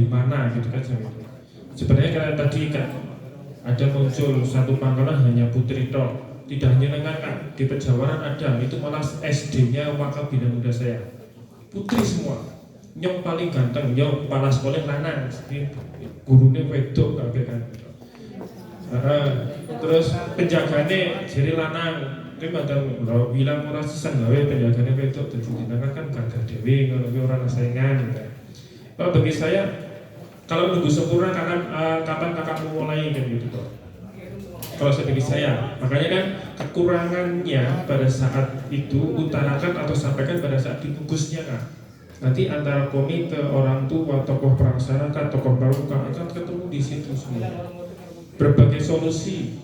mana gitu kan. Sebenarnya karena tadi kan ada muncul satu pangkalan hanya putri tok, tidak hanya nengakan di Pejawaran ada, itu malah SD-nya Wakabina muda saya putri semua, yang paling ganteng, yang kepala sekolah lanang, gurunya wedok kabeh kan. Terus penjagane jadi lanang, tapi madang lo bilang ora sisan gawe penjagane wedok dadi dinangan kan gagah dhewe ngono ki ora saingan gitu. Kalau bagi saya kalau nunggu sempurna kapan kakakmu mulai kan gitu toh. Kalau bagi saya, makanya kan kekurangannya pada saat itu utarakan atau sampaikan pada saat dibungkusnya kan. Nanti antara komite, orang tua, tokoh praksaraka, tokoh pramuka akan ketemu di situ semua. Berbagai solusi,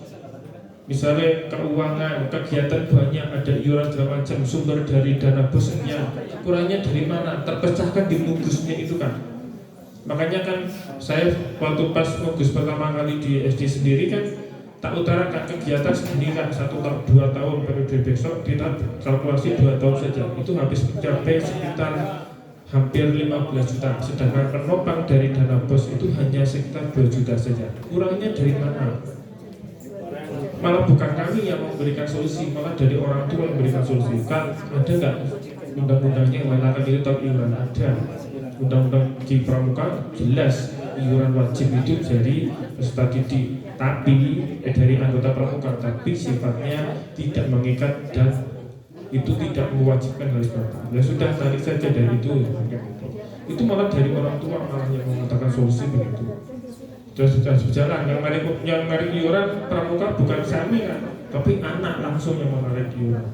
misalnya keuangan, kegiatan banyak, ada iuran segala macam, sumber dari dana bosnya, kurangnya dari mana, terpecahkan di bungkusnya itu kan. Makanya kan saya waktu pas fokus pertama kali di SD sendiri kan tak utarakan kegiatan segini kan 1 tahun 2 tahun periode besok kita kalkulasi 2 tahun saja itu habis mencapai sekitar hampir 15 juta, sedangkan penopang dari dana bos itu hanya sekitar 2 juta saja. Kurangnya dari mana? Malah bukan kami yang memberikan solusi, malah dari orang tua yang memberikan solusi. Kan ada nggak undang-undangnya yang melarang itu tak iuran? Ada. Undang-undang di pramuka jelas iuran wajib itu dari peserta didik, tapi dari anggota pramuka, tapi sifatnya tidak mengikat dan itu tidak mewajibkan harus berapa. Ya sudah tarik saja dari itu. Itu malah dari orang tua malah yang mengatakan solusi begitu. Sudah berjalan yang menarik iuran pramuka bukan kami kan, tapi anak langsung yang menarik iuran.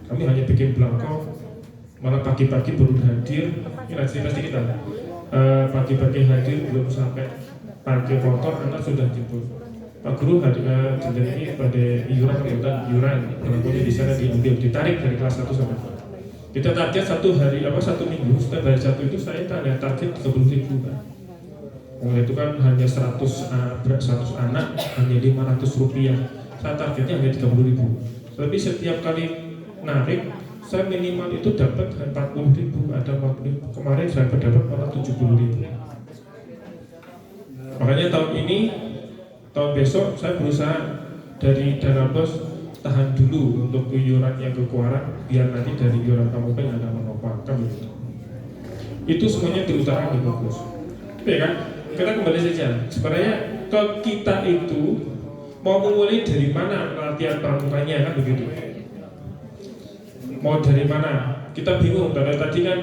Kami hanya bikin belangko, malah pagi-pagi baru hadir. Ini pasti kita pagi-pagi hadir belum sampai parkir motor anak sudah jemput. Pak Guru hadir ini pada iuran belangkonya di sana diambil, ditarik dari kelas 1 sampai 4. Kita target 1 hari 1 minggu, setiap hari 1 itu saya tanya target 30.000 kan. Itu kan hanya 100 anak hanya 500 rupiah. Saya targetnya hanya 30.000. Tapi setiap kali narik saya minimal itu dapat 40.000, ada 40.000. Kemarin saya dapat malah 70.000. Makanya tahun besok saya berusaha dari dana bos tahan dulu untuk iuran yang kekurangan, biar nanti dari iuran kamu kan ada menopang kan begitu. Itu semuanya diutarakan di bagus. Ya kan? Kita kembali saja. Sebenarnya kalau kita itu mau memulai dari mana latihan pramukanya kan begitu. Mau dari mana? Kita bingung karena tadi kan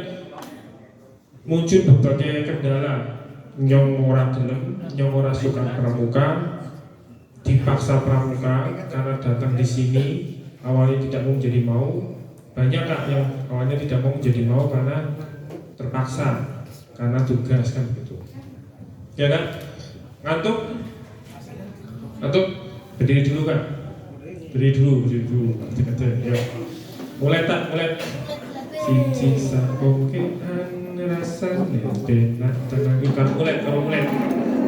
muncul berbagai kendala, nyong ora gelem, nyong ora suka pramuka, dipaksa pramuka karena datang di sini awalnya tidak mau menjadi mau, banyak kak yang awalnya tidak mau menjadi mau karena terpaksa karena tugas kan begitu. Ya kan? Ngantuk? Berdiri dulu kan? Berdiri dulu. Ya. Mulai Cici sakoke rasa benak tenang kan mulai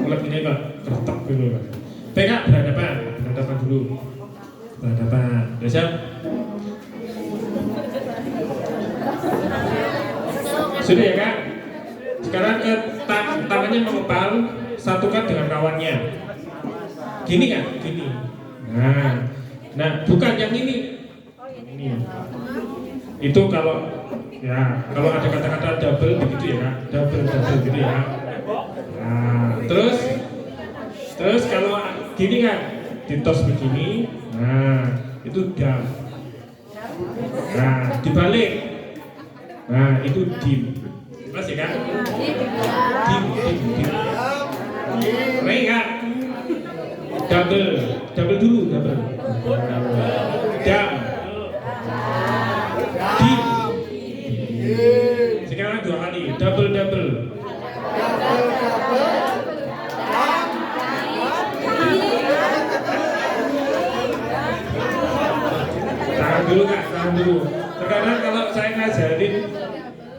ini Pak, kertok dulu Pak. Baik berhadapan dulu. Udah siap? Sudah ya Kak? Sekarang tangannya mengepal, satukan dengan kawannya. Gini kan? Gini. Nah, bukan yang ini. Ini. Itu kalau ada kata-kata double begitu ya, double gitu ya. Nah, terus kalau gini kan, ditos begini. Nah, itu dam. Nah, dibalik. Nah, itu dim. Mas ya kan? Dim. Baik kan? Double dulu. Dam. Dim. Sekarang 2 kali. Double. Tahan dulu. Sekarang kalau saya ngajarin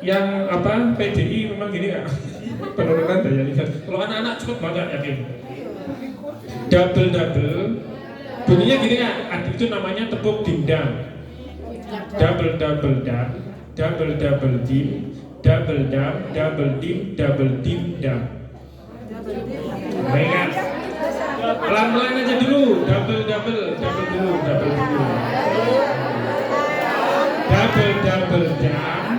yang PDI memang gini kan, penurunan daya ingat. Kalau anak-anak cukup banget yakin. Double. Bunyinya gini kan, itu namanya tepuk dimdam. Double dam, double dim, double dim, double dim dam. Ingat, pelan-pelan aja dulu, double dulu. Double down.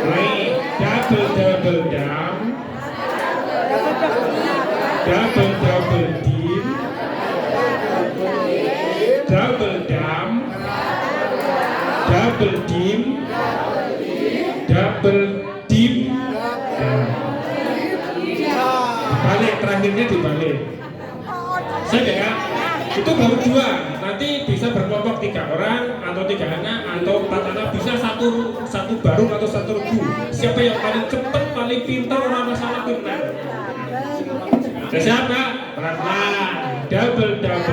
Right, double down. Double dim. Double down. Double dim. Double dim. Balik, terakhirnya dibalik. Saya ya, itu baru 2. Nanti bisa berkelompok 3 orang atau 3 anak atau 4 anak, bisa satu baru atau satu regu. Siapa yang paling cepat, paling pintar, orang masalah pintar. Siapa? Pelan-pelan. Double down.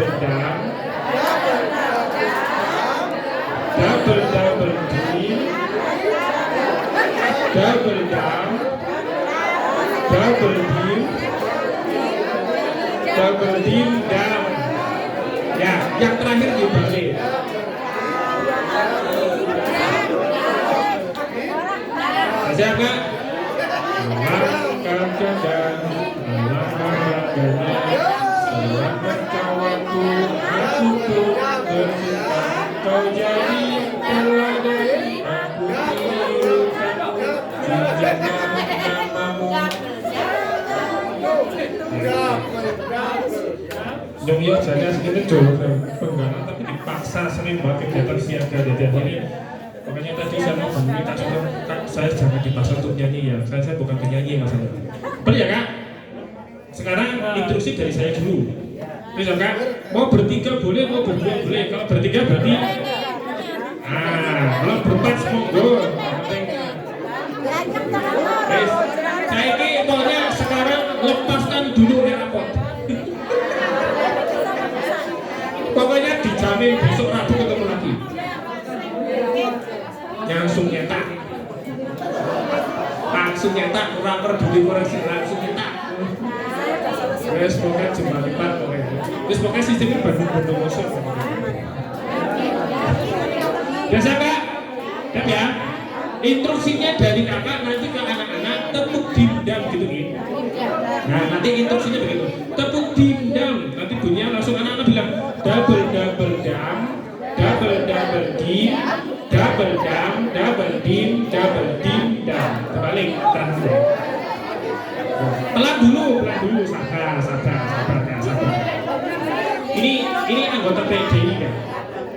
Double dim. Double down. Double dim. Double dim down. Ya, yang terakhir dibalik. Siapa? Langkah jalan, selamat kawanku, aku tuh bercinta, kau jadi teladan, aku tiru kamu, jangan namamu. Dong ya, saya segini jauh penggalan tapi dipaksa sering banget kegiatan siaga jadi ini. Makanya tadi saya mau minta Kak, saya jangan dipaksa untuk nyanyi ya. Saya bukan penyanyi masalah. Boleh ya Kak? Sekarang instruksi dari saya dulu. Bisa Kak? Mau bertiga boleh, mau berdua boleh. Kalau bertiga berarti kalau berempat monggo. Saya ini maunya sekarang lepaskan dulu rapot. Pokoknya dijamin besok Rabu ketemu lagi. Langsung nyetak, kurang peduli koreksi, langsung nyetak. Terus pokoknya jumlah 4 pokoknya. Terus pokoknya sistemnya bandung musuh. Biasa Kak? Siap ya? Instruksinya dari kakak nanti ke anak-anak tepuk dindam gitu. Nah nanti instruksinya begitu, tepuk dindam. Nanti bunyinya langsung anak-anak bilang double dam, double dim, double dim, dam. Terbalik, translate. Pelan dulu, sabar. Ini anggota PDI ya,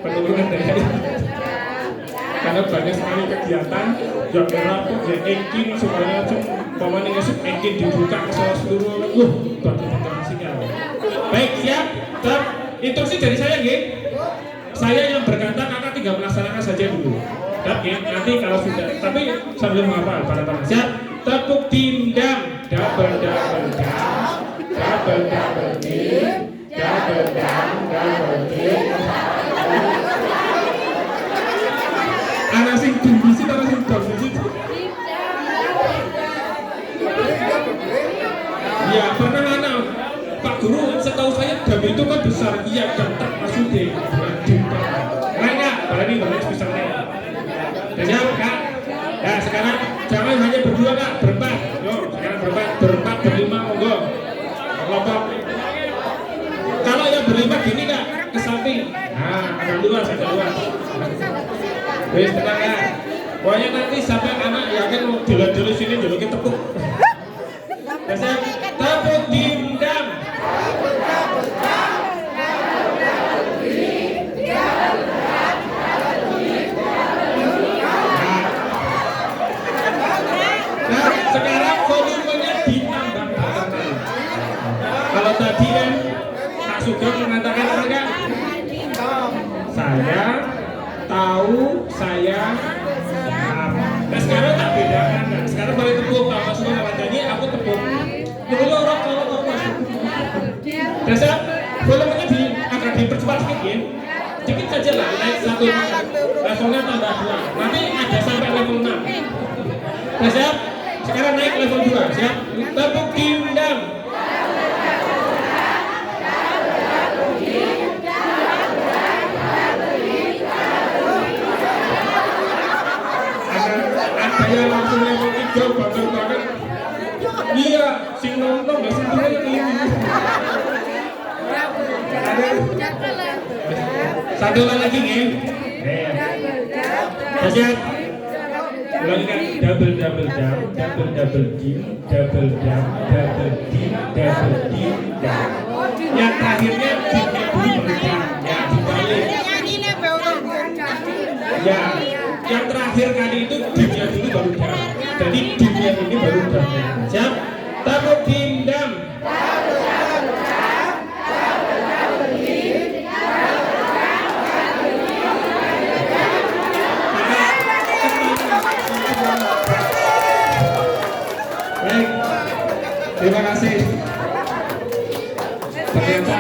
penurunan dari karena banyak sekali kegiatan yang rapuh, yang engkin semuanya pemain ngesuk engkin dibuka ke seluruh bagi informasinya. Baik, siap, instruksi dari saya nggih. Saya yang berkata, kakak tinggal melaksanakan saja dulu. Nanti kalau sudah, tapi sambil menghafal para siap, tepuk dindam, double dam, double dim, double dim. Anak sing dimbisit, anak sing dimbisit. Ya pernah anak Pak Guru, setahu saya dam itu kan besar. Iya, dam tak maksudnya bukan jumpa. Enggak, berani bisa naik. Udah siap Kak? Ya sekarang jangan hanya berdua Kak, berempat. Yo, sekarang berempat, berlima monggo. Kelompok. Kalau yang berlima gini Kak, ke samping. Nah, agak luas. Wis tenang ya. Pokoknya nanti sampai anak yakin mau dulu sini dulu kita tepuk. Biasa tepuk dindam. Nah, sekarang volumenya ditambah. Kalau tadi kan Kak Sugeng mengatakan apa kan? Saya tahu, saya paham. Nah sekarang tak bedakan kan? Sekarang balik tepuk, kalau Mas Sugeng lewat nyanyi, aku tepuk. Dulu orang kalau dasar volumenya agak dipercepat sedikit ya. Sedikit saja lah, naik 1, levelnya tambah 2. Nanti ada sampai level 6. Nah siap? Sekarang naik level 2, siap? Tepuk dindam. Ada yang langsung level 3 banget. Iya, sing nonton nggak sih yang ini. Satu lagi nih. Siap. Ulangi kan, double double down, double double dim, double down, double dim, double dim, down. Yang terakhirnya dimnya dulu baru down, ya dibalik. Ya, yang terakhir kali itu dimnya dulu baru down. Jadi dimnya ini baru down. Siap? Tepuk dim dam. Baik, terima kasih. Ternyata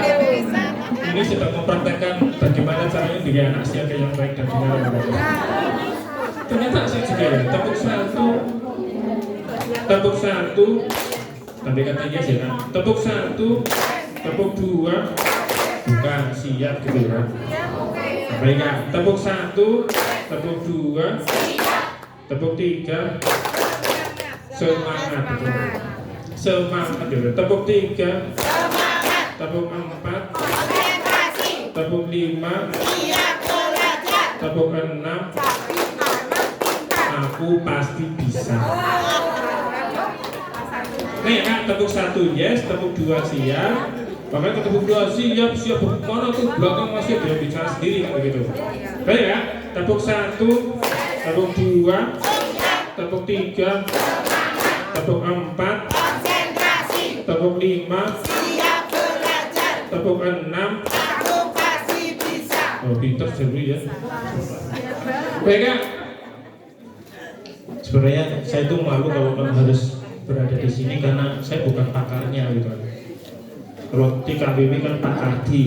ini sedang mempraktekkan bagaimana caranya dengan anak siaga yang baik dan benar. Ternyata saya juga ya, tepuk satu, tapi katanya sih kan, tepuk satu, tepuk dua, bukan siap gitu kan. Baiklah, tepuk satu, tepuk dua, tepuk tiga. Semangat, semangat gitu. Tepuk tiga, tepuk empat, tepuk lima, tepuk enam. Aku pasti bisa. Nih kan, tepuk satu yes, tepuk dua siap. Makanya tepuk dua siap, mana tuh belakang masih dia bicara sendiri kan begitu. Baik ya, tepuk satu, tepuk dua, tepuk tiga, tepuk empat, tepuk lima, tepuk enam. Oh, pintar sekali ya. Baik ya. Sebenarnya saya tuh malu kalau harus berada di sini karena saya bukan pakarnya gitu. Kalau di KBW kan Pak Kardi.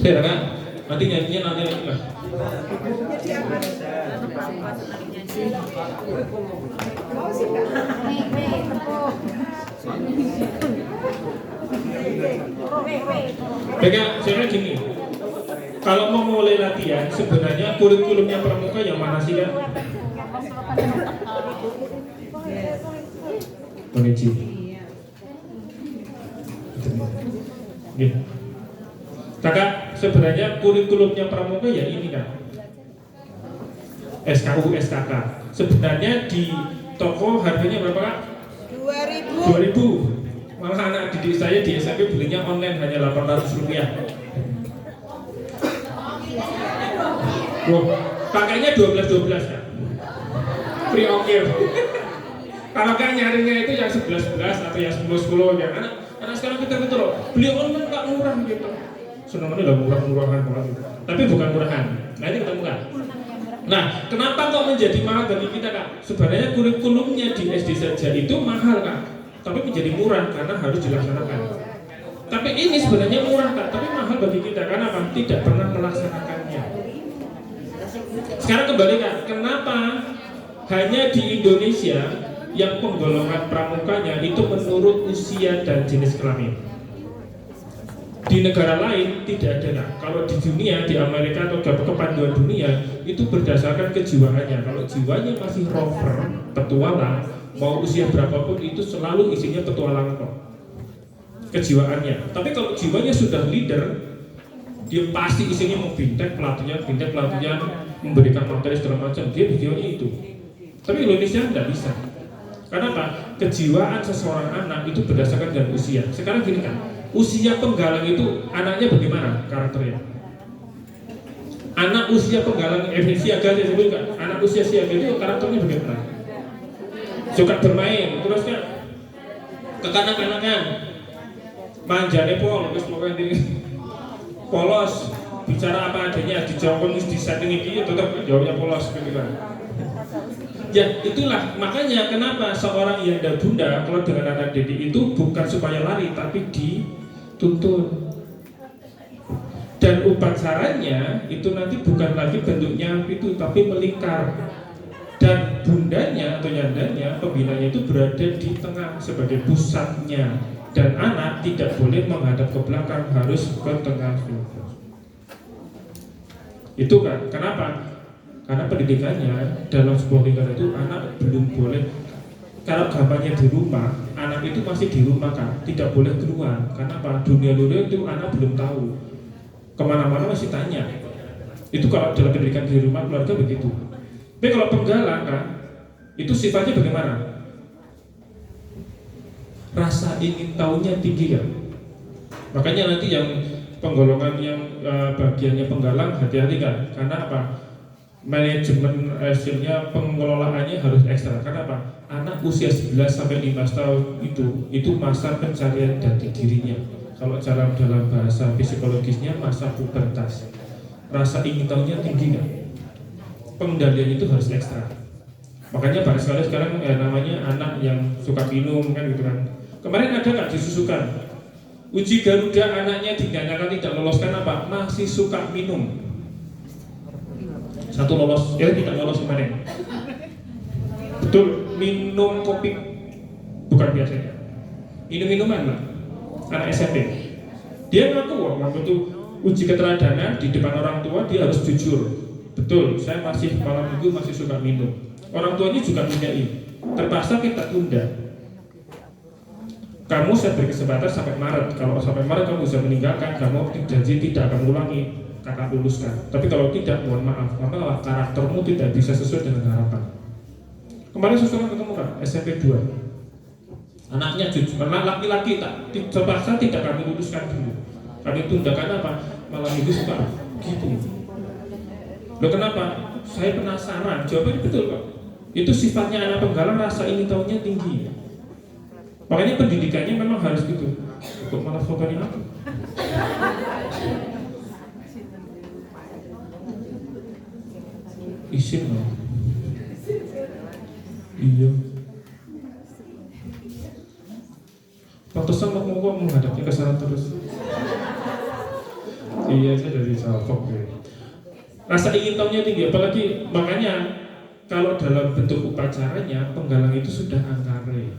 Ya kan? Nanti nyanyinya nanti lagi lah. Baiknya, sebenarnya gini. Kalau mau mulai latihan, sebenarnya kurikulumnya pramuka yang mana sih kan? Mengenci. Kakak, sebenarnya kurikulumnya pramuka ya ini kan? SKU, SKK. Sebenarnya di toko harganya berapa kak? 2.000. Malah anak didik saya di SMP belinya online hanya 800 rupiah. Loh, pakainya 12 kan? Free ongkir. Kalau kan nyarinya itu yang 11 atau yang 10 ya. Anak sekarang kita gitu loh. Beli online kak murah gitu. Senangnya udah murah-murahan banget. Tapi bukan murahan. Nah ini ketemu kan? Nah, kenapa kok menjadi mahal bagi kita kak? Sebenarnya kurikulumnya di SD saja itu mahal kak, tapi menjadi murah karena harus dilaksanakan. Tapi ini sebenarnya murah kak, tapi mahal bagi kita karena apa? Tidak pernah melaksanakannya. Sekarang kembali kak, kenapa hanya di Indonesia yang penggolongan pramukanya itu menurut usia dan jenis kelamin? Di negara lain tidak ada kak. Kalau di dunia, di Amerika atau kepanduan dunia itu berdasarkan kejiwaannya. Kalau jiwanya masih rover, petualang, mau usia berapapun itu selalu isinya petualang kok. Kejiwaannya. Tapi kalau jiwanya sudah leader, dia pasti isinya mau bintek pelatihnya, memberikan materi segala macam. Dia videonya itu. Tapi Indonesia tidak bisa. Karena apa? Kejiwaan seseorang anak itu berdasarkan dengan usia. Sekarang gini kan. Usia penggalang itu anaknya bagaimana karakternya? Anak usia penggalang siaga saya sebutkan. Anak usia siaga itu karakternya bagaimana? Suka bermain, terusnya kekanak-kanakan, manjane terus pokoknya polos, bicara apa adanya, dijawab di setting ini tetap jawabnya polos gitu kan. Ya itulah makanya kenapa seorang yanda bunda kalau dengan anak didik itu bukan supaya lari tapi dituntun. Dan upacaranya itu nanti bukan lagi bentuknya itu tapi melingkar. Dan bundanya atau yandanya pembinanya itu berada di tengah sebagai pusatnya. Dan anak tidak boleh menghadap ke belakang, harus ke tengah. Itu kan kenapa? Karena pendidikannya dalam sebuah lingkungan itu anak belum boleh, kalau gampangnya di rumah, anak itu masih di rumah kan, tidak boleh keluar. Karena apa? Dunia luar itu anak belum tahu. Kemana-mana masih tanya. Itu kalau dalam pendidikan di rumah keluarga begitu. Tapi kalau penggalang kan, itu sifatnya bagaimana? Rasa ingin tahunya tinggi kan. Makanya nanti yang penggolongan yang bagiannya penggalang hati-hati kan. Karena apa? Manajemen hasilnya pengelolaannya harus ekstra. Karena apa? Anak usia 11 sampai 15 tahun itu masa pencarian jati dirinya. Kalau dalam bahasa psikologisnya masa pubertas. Rasa ingin tahunya tinggi kan? Pengendalian itu harus ekstra. Makanya banyak sekali sekarang namanya anak yang suka minum kan gitu kan. Kemarin ada nggak disusukan? Uji Garuda anaknya dinyatakan tidak lolos karena apa? Masih suka minum. Satu lolos, ya tidak lolos kemarin. Betul, minum kopi bukan biasanya. Minum minuman lah. Anak SMP. Dia ngaku waktu itu uji keteladanan di depan orang tua dia harus jujur. Betul, saya masih malam minggu masih suka minum. Orang tuanya juga mindain. Terpaksa kita tunda. Kamu saya beri kesempatan sampai Maret. Kalau sampai Maret kamu bisa meninggalkan, kamu janji tidak akan ulangi, kakak luluskan. Tapi kalau tidak, mohon maaf, maka karaktermu tidak bisa sesuai dengan harapan. Kemarin seseorang ketemu kan, SMP 2. Anaknya jujur, anak laki-laki terpaksa tidak kami luluskan dulu. Kami tunda karena apa? Malam minggu suka gitu. Loh kenapa? Saya penasaran. Jawabannya betul kok. Itu sifatnya anak penggalang, rasa ingin tahunya tinggi. Makanya pendidikannya memang harus gitu. Kok malah fotonya aku? Isin loh. Iya. Pantesan mau menghadapnya ke sana terus. Iya, saya dari salfok ya. Rasa ingin tahunya tinggi, apalagi makanya kalau dalam bentuk upacaranya penggalang itu sudah angkare.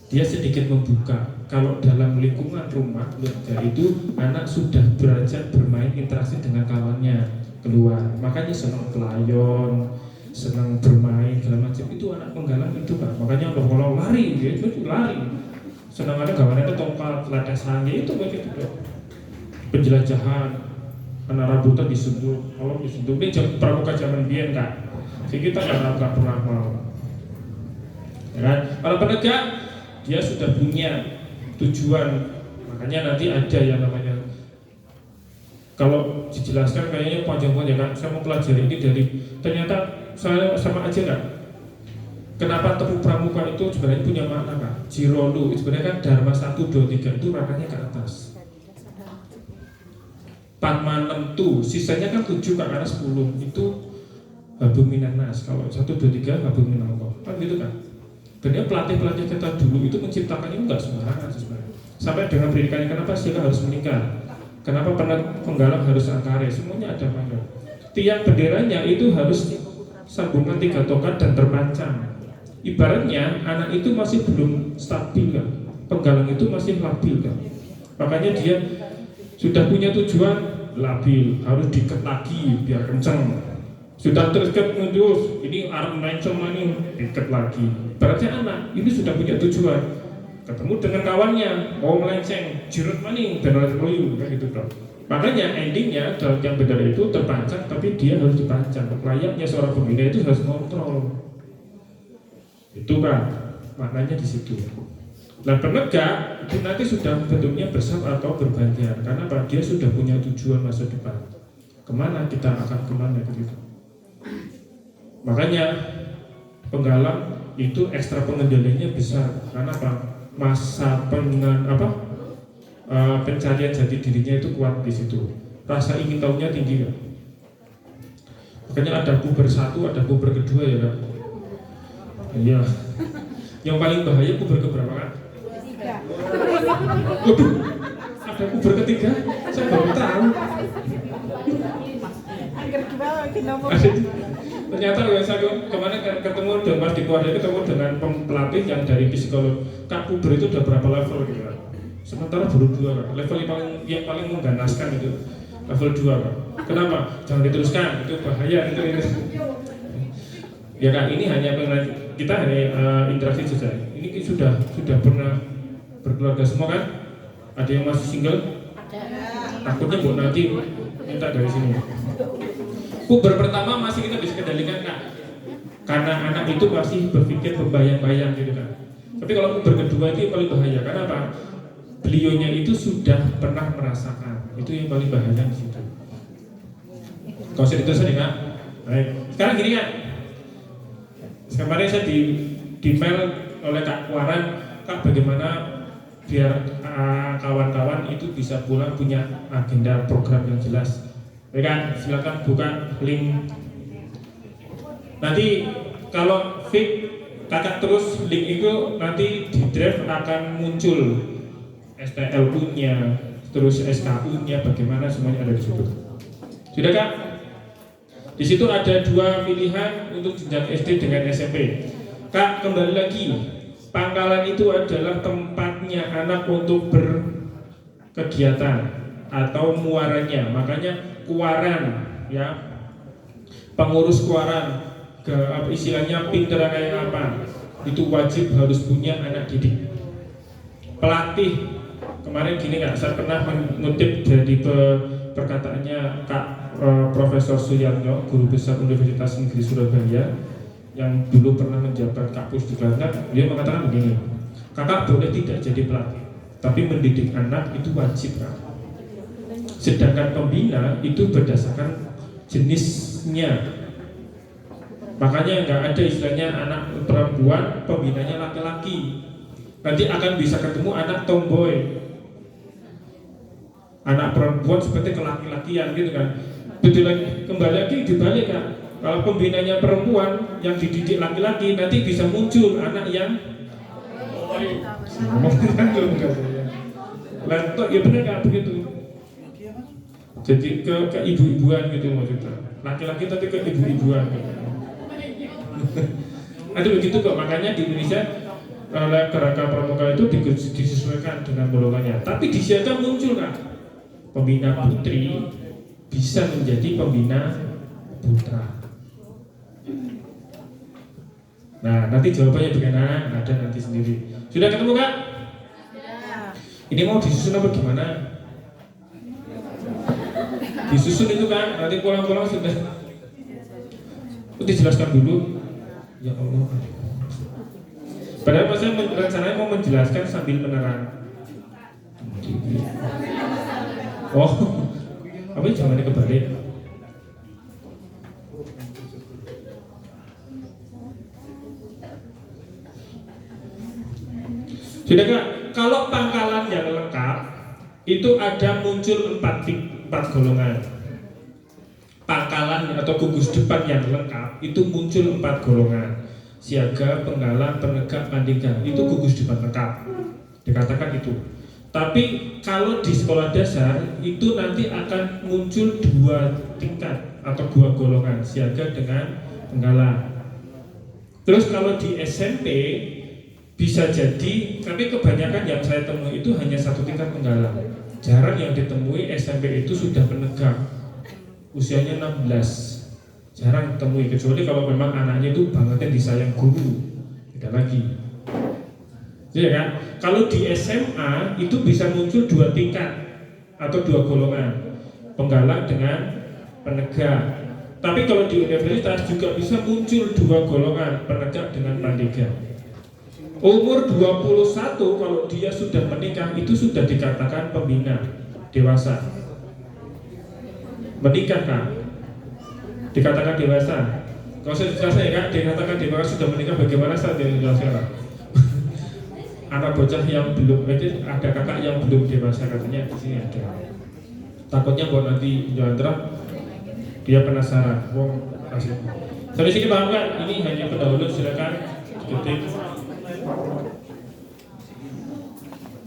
Dia sedikit membuka. Kalau dalam lingkungan rumah keluarga itu anak sudah belajar bermain interaksi dengan kawannya keluar. Makanya senang kelayon, senang bermain segala macam itu anak penggalang itu kan. Makanya kalau lari dia itu lari. Senang ada kawannya tongkat, latih sange itu begitu dong. Penjelajahan anak rambutan disentuh, kalau disentuh ini pramuka zaman biyen kak. Jadi kita nggak pernah mau. Ya kan? Kalau penegak dia sudah punya tujuan, makanya nanti ada yang namanya kalau dijelaskan kayaknya panjang-panjang kan. Saya mau pelajari ini dari ternyata saya sama aja kan. Kenapa tepu pramuka itu sebenarnya punya makna kan? Jirolu sebenarnya kan Dharma 1, 2, 3 itu ranahnya ke atas. Padma 6 tuh, sisanya kan 7 kan karena 10 itu habuminan nas. Kalau 1, 2, 3 habuminan Allah kan gitu kan. Benar pelatih-pelatih kita dulu itu menciptakan itu nggak sembarangan sebenarnya. Sampai dengan pendidikannya kenapa sila harus menikah, kenapa penggalang harus angkare, semuanya ada pada. Tiang benderanya itu harus sambungan 3 tokat dan terpancang. Ibaratnya anak itu masih belum stabil kan, penggalang itu masih labil kan. Makanya dia sudah punya tujuan labil, harus diikat lagi biar kencang. Sudah terikat ngedus, ini arah melencong ini ikat lagi. Berarti anak ini sudah punya tujuan. Ketemu dengan kawannya, mau melenceng, jirut maning, benar loyu, kan gitu dong. Makanya endingnya dalam yang benar itu terpancang, tapi dia harus dipancang. Layaknya seorang pembina itu harus kontrol. Itu kan maknanya di situ. Nah penegak itu nanti sudah bentuknya bersam atau berbagian. Karena apa? Dia sudah punya tujuan masa depan. Kemana kita akan kemana begitu. Makanya penggalang itu ekstra pengendaliannya besar karena apa? Masa pencarian jati dirinya itu kuat di situ. Rasa ingin tahunya tinggi kan? Makanya ada puber 1, ada puber kedua ya kan? Iya. Yang paling bahaya puber keberapa kan? 3. Waduh, ada puber ketiga? Saya baru tahu. Ternyata saya kemarin ketemu dengan di keluarga ketemu dengan pelatih yang dari psikolog. Kak puber itu udah berapa level gitu kan? Sementara baru 2 kan. Level yang paling mengganaskan itu level 2 Kak. Kenapa? Jangan diteruskan, itu bahaya itu. Ya Kak, ini hanya kita hanya interaksi saja. Ini sudah pernah berkeluarga semua kan? Ada yang masih single? Takutnya buat nanti minta dari sini. Puber pertama masih kita bisa kendalikan Kak, karena anak itu masih berpikir berbayang-bayang gitu kan. Tapi kalau puber kedua itu yang paling bahaya. Karena apa? Beliaunya itu sudah pernah merasakan. Itu yang paling bahaya di situ. Kau usah diteruskan ya Kak. Baik. Sekarang gini Kak. Kemarin saya di mail oleh Kak Waran, Kak bagaimana biar kawan-kawan itu bisa pulang punya agenda program yang jelas. Baik Kak, silakan buka link. Nanti kalau fit kakak terus link itu nanti di drive akan muncul STLU-nya, terus SKU-nya bagaimana semuanya ada di situ. Sudah Kak? Di situ ada dua pilihan untuk jenjang SD dengan SMP. Kak, kembali lagi, Pangkalan itu adalah tempatnya anak untuk berkegiatan atau muaranya. Makanya kuaran, ya, pengurus kuaran, istilahnya pinter kayak apa, itu wajib harus punya anak didik. Pelatih, kemarin gini Kak, saya pernah mengutip dari perkataannya Kak Profesor Suyarno, guru besar Universitas Negeri Surabaya yang dulu pernah menjabat Kapus di Kelantan. Dia mengatakan begini, kakak boleh tidak jadi pelatih, tapi mendidik anak itu wajib Kak. Sedangkan pembina itu berdasarkan jenisnya. Makanya nggak ada istilahnya anak perempuan pembinanya laki-laki. Nanti akan bisa ketemu anak tomboy, anak perempuan seperti kelaki-lakian gitu kan. Betul lagi, kembali lagi dibalik Kak. Kalau pembinanya perempuan yang dididik laki-laki, nanti bisa muncul anak yang lentok, ya benar Kak begitu. Jadi ke ibu-ibuan gitu maksudnya. Laki-laki tapi ke ibu-ibuan gitu. Ada begitu kok, makanya di Indonesia oleh Kerangka Pramuka itu disesuaikan dengan golongannya. Tapi di situ muncul Kak, pembina putri bisa menjadi pembina putra. Nah, nanti jawabannya bagaimana ada nanti sendiri. Sudah ketemu Kak? Ini mau disusun apa gimana? Disusun itu kan, nanti pulang-pulang sudah. Dijelaskan dulu. Ya Allah. Padahal saya rencananya mau menjelaskan sambil menerang. Oh, apa jangan kebalik. Sudah Kak, kalau pangkalan yang lengkap itu ada muncul empat golongan. Pangkalan atau gugus depan yang lengkap itu muncul 4 golongan: siaga, penggalan, penegak, pandega. Itu gugus depan lengkap, dikatakan itu. Tapi kalau di sekolah dasar itu nanti akan muncul 2 tingkat atau 2 golongan, siaga dengan penggalan. Terus kalau di SMP bisa jadi, tapi kebanyakan yang saya temui itu hanya 1 tingkat penggalan. Jarang yang ditemui SMP itu sudah penegak, usianya 16. Jarang temui, kecuali kalau memang anaknya itu bangetnya disayang guru, beda lagi. Iya kan? Kalau di SMA itu bisa muncul 2 tingkat atau 2 golongan, penggalan dengan penegak. Tapi kalau di universitas juga bisa muncul 2 golongan, penegak dengan pandega. Umur 21 kalau dia sudah menikah itu sudah dikatakan pembina dewasa. Menikah Kak, dikatakan dewasa. Kalau saya jelaskan ya Kak, dikatakan dewasa sudah menikah bagaimana saat dia menjelaskan Kak? Anak bocah yang belum, ada kakak yang belum dewasa katanya di sini ada. Takutnya buat nanti jalan terang dia penasaran. Wong kasih. Sampai sini paham kan? Ini hanya pendahulu, silakan ketik.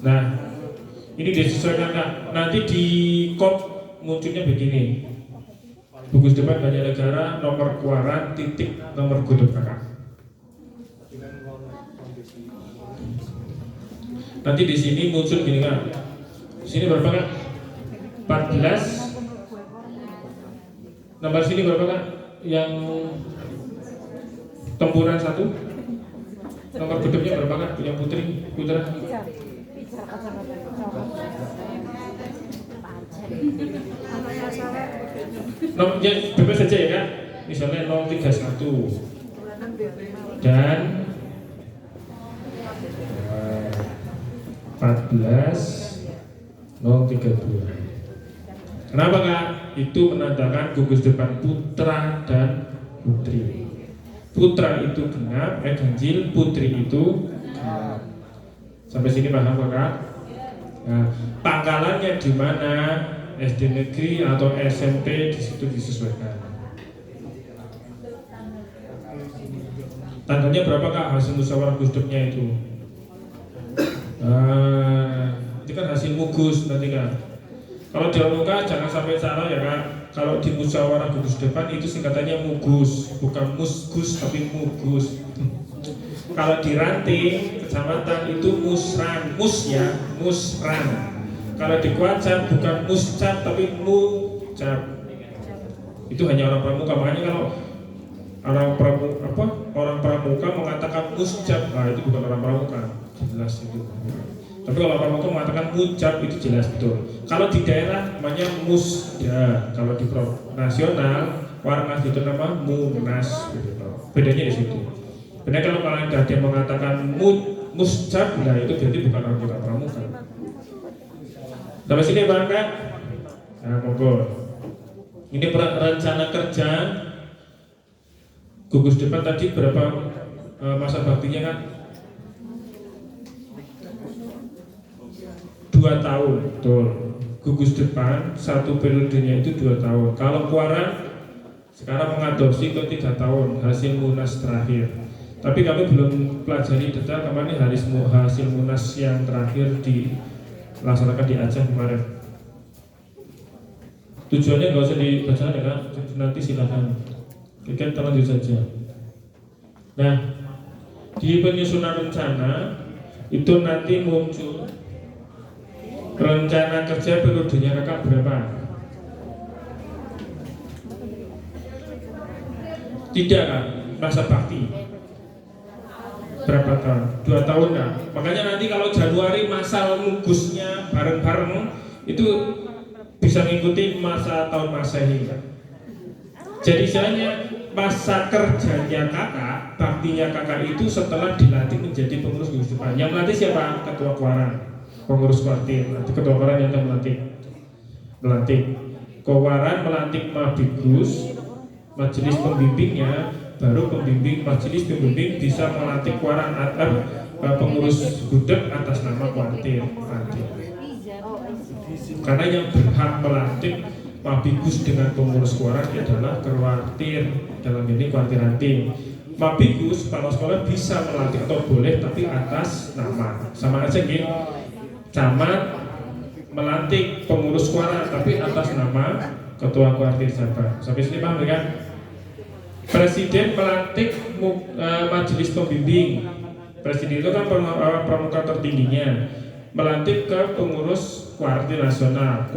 Nah, ini disesuaikan Kak. Nanti di kod munculnya begini: gugus depan banyak negara, nomor keluaran, titik, nomor kudut Kakak. Nanti di sini muncul gini Kak. Di sini berapa Kak? 14 Nomor sini berapa kak? Yang tempuran 1. Nomor gedungnya berapa kak? Yang putri, putra? Nomornya bebas saja ya kak. Misalnya 031 dan 14 032. Kenapa kak? Itu menandakan gugus depan putra dan putri. Putra itu genap, ganjil, putri itu genap. Sampai sini paham kak? Nah, pangkalannya di mana? SD negeri atau SMP di situ disesuaikan. Tandanya berapa kak hasil musyawarah gusdepnya itu? Itu kan hasil mugus nanti kak. Kalau di muka jangan sampai salah ya kak. Kalau di musyawarah gugus depan itu singkatannya mugus, bukan musgus tapi mugus. Kalau di ranting kecamatan itu musran, mus ya, musran. Kalau di Kuacan bukan muscap tapi mucap. Itu hanya orang pramuka. Makanya kalau orang pramuka mengatakan muscap, nah itu bukan orang pramuka, jelas itu. Tapi kalau orang pramuka mengatakan mucap itu jelas betul. Kalau di daerah namanya musda, kalau di nasional Warnas itu nama munas. Bedanya di situ. Benar kalau ada yang mengatakan muscap, nah itu berarti bukan orang pramuka. Sampai sini Pak Kak? Nah, monggo. Ini rencana kerja gugus depan tadi berapa masa baktinya kan? 2 tahun, betul. Gugus depan satu periodenya itu 2 tahun. Kalau Kuaran sekarang mengadopsi ke 3 tahun hasil munas terakhir. Tapi kami belum pelajari detail kemarin hasil munas yang terakhir dilaksanakan di Aceh kemarin. Tujuannya nggak usah dibaca ya kan, nanti silakan. Kita lanjut saja. Nah, di penyusunan rencana itu nanti muncul rencana kerja periodenya kakak berapa? Tidak kan, masa bakti berapa tahun? 2 tahun kan? Makanya nanti kalau Januari masa mugusnya bareng-bareng itu bisa mengikuti masa tahun Masehi kan? Jadi istilahnya masa kerjanya kakak, baktinya kakak itu setelah dilantik menjadi pengurus gugus depan. Yang melantik siapa? Ketua Kuaran, pengurus kuartir. Nanti ketua Kuaran yang akan melantik. Kuaran melantik Mabigus, majelis pembimbingnya, baru pembimbing majelis pembimbing bisa melantik Kuaran atau pengurus gudeg atas nama kuartir. Karena yang berhak melantik Mabigus dengan pengurus Kuaran adalah kuartir, dalam ini kuartir ranting. Mabigus kepala sekolah bisa melantik atau boleh tapi atas nama, sama aja gitu. Camat melantik pengurus Kuaran tapi atas nama ketua kuartir siapa. Sampai sini paham kan? Presiden melantik majelis pembimbing. Presiden itu kan pramuka tertingginya, melantik ke pengurus kuartir nasional.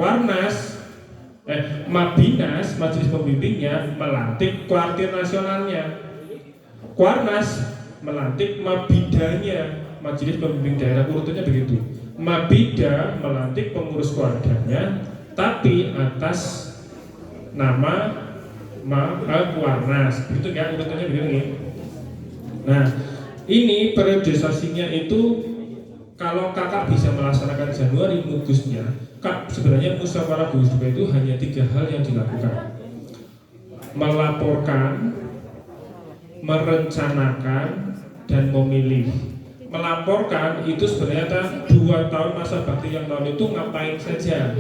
Mabinas, majelis pembimbingnya melantik kuartir nasionalnya. Kuarnas melantik mabidanya, majelis pembimbing daerah, urutannya begitu. Mabida melantik pengurus kuartanya, tapi atas nama Kuarnas, begitu ya, urutannya begini. Nah, ini periodisasinya itu kalau kakak bisa melaksanakan Januari mugusnya, kak sebenarnya musyawarah gugus depan itu hanya 3 hal yang dilakukan: melaporkan, merencanakan, dan memilih. Melaporkan itu sebenarnya 2 tahun masa bakti yang lalu itu ngapain saja,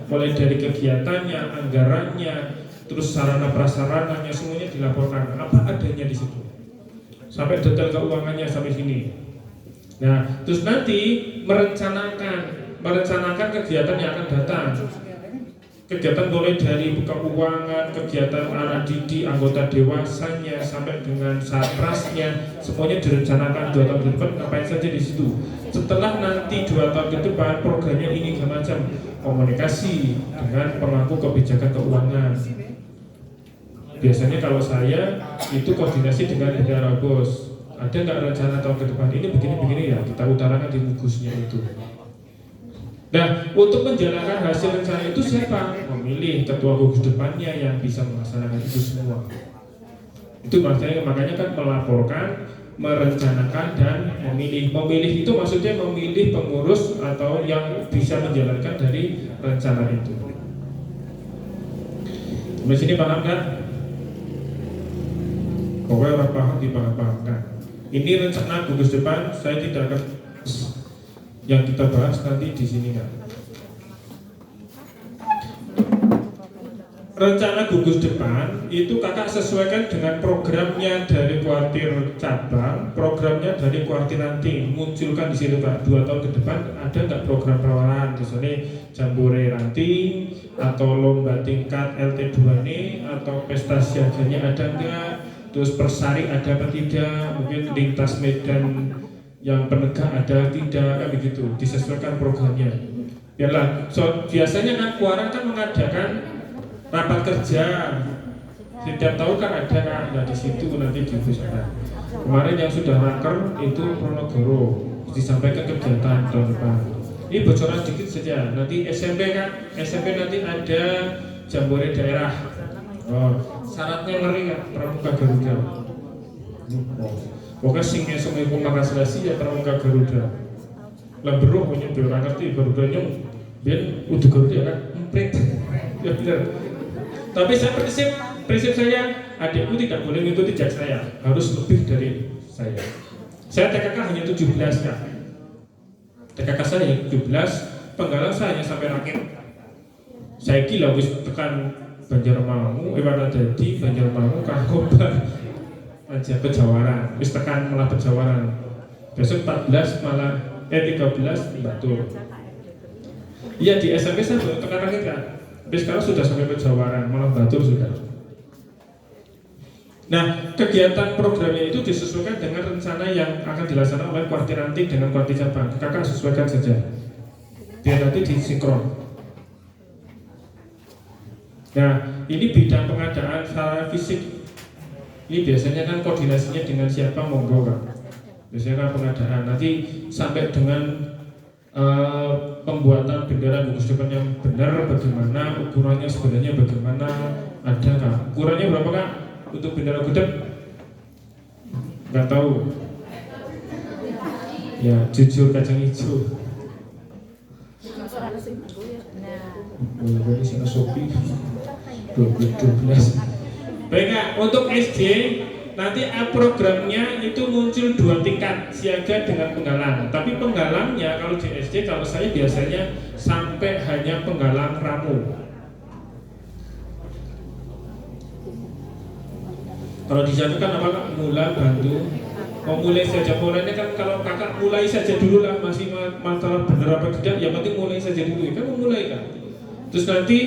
mulai dari kegiatannya, anggarannya, terus sarana prasarananya semuanya dilaporkan apa adanya di situ, sampai detail keuangannya sampai sini. Nah, terus nanti merencanakan kegiatan yang akan datang. Kegiatan mulai dari buka keuangan, kegiatan anak didik, anggota dewasanya, sampai dengan satrasnya, semuanya direncanakan 2 tahun ke depan ngapain saja di situ. Setelah nanti 2 tahun ke depan programnya ini macam komunikasi dengan pemangku kebijakan keuangan. Biasanya kalau saya itu koordinasi dengan bendara bos. Ada nggak rencana tahun ke depan ini begini-begini ya, kita utarakan di gugusnya itu. Nah, untuk menjalankan hasil rencana itu siapa? Memilih ketua gugus depannya yang bisa melaksanakan itu semua. Itu makanya kan melaporkan, merencanakan, dan memilih. Memilih itu maksudnya memilih pengurus atau yang bisa menjalankan dari rencana itu. Di sini paham kan? Pokoknya orang paham dipaham-pahamkan. Ini rencana gugus depan, saya tidak akan yang kita bahas nanti di sini kan. Rencana gugus depan itu kakak sesuaikan dengan programnya dari kuartir cabang, programnya dari kuartir nanti. Munculkan di situ Pak, 2 tahun ke depan ada nggak program perawatan, misalnya jambore ranting atau lomba tingkat LT2 atau pesta siaganya ada nggak, terus persari ada apa tidak, mungkin lintas medan yang penegak ada tidak, kan begitu, disesuaikan programnya. Biarlah, biasanya kan Kuarang kan mengadakan rapat kerja setiap tahun kan ada kan, nah di situ nanti dibicarakan. Kemarin yang sudah raker itu Pronogoro, disampaikan kegiatan tahun depan. Ini bocoran sedikit saja. Nanti SMP kan, SMP nanti ada jambore daerah. Syaratnya ngeri kan, pramuka Garuda. Pokoknya sing esuk iku makasih ya pramuka Garuda. Lah beruh punya ora ngerti Garudanya ben udah Garuda kan emprit. Ya benar. Tapi saya prinsip saya, adikku tidak boleh mengikuti jak saya, harus lebih dari saya. Saya TKK hanya 17 kan. TKK saya 17, penggalang saya hanya sampai rakit. Saya kira wis tekan Banjarmangu, Wanadadi, Banjarmangu, Kakoban aja Pejawaran, wis tekan malah Pejawaran. Besok 14 malah 13 Batur. Iya di SMP saya belum tekan lagi kan. Tapi sekarang sudah sampai Pejawaran, malah Batur sudah. Nah, kegiatan programnya itu disesuaikan dengan rencana yang akan dilaksanakan oleh kuartir ranting dengan kuartir cabang. Kakak sesuaikan saja. Biar nanti disinkron. Nah, ini bidang pengadaan secara fisik. Ini biasanya kan koordinasinya dengan siapa, monggo kan. Biasanya kan pengadaan. Nanti sampai dengan pembuatan bendera gugus depan yang benar bagaimana, ukurannya sebenarnya bagaimana, ada kan? Ukurannya berapa kak untuk bendera gudeg? Nggak tahu. Ya jujur kacang hijau. Ini sini Sopi 2012. Baik kak, untuk SD nanti programnya itu muncul 2 tingkat, siaga dengan penggalang. Tapi penggalangnya kalau di SD, kalau saya biasanya sampai hanya penggalang ramu. Kalau dijatuhkan apa kak? Mula, bantu. Mau mulai saja, mulainya kan kalau kakak mulai saja dulu lah, masih masalah benar apa tidak, yang penting mulai saja dulu. Kan mau mulai kan. Terus nanti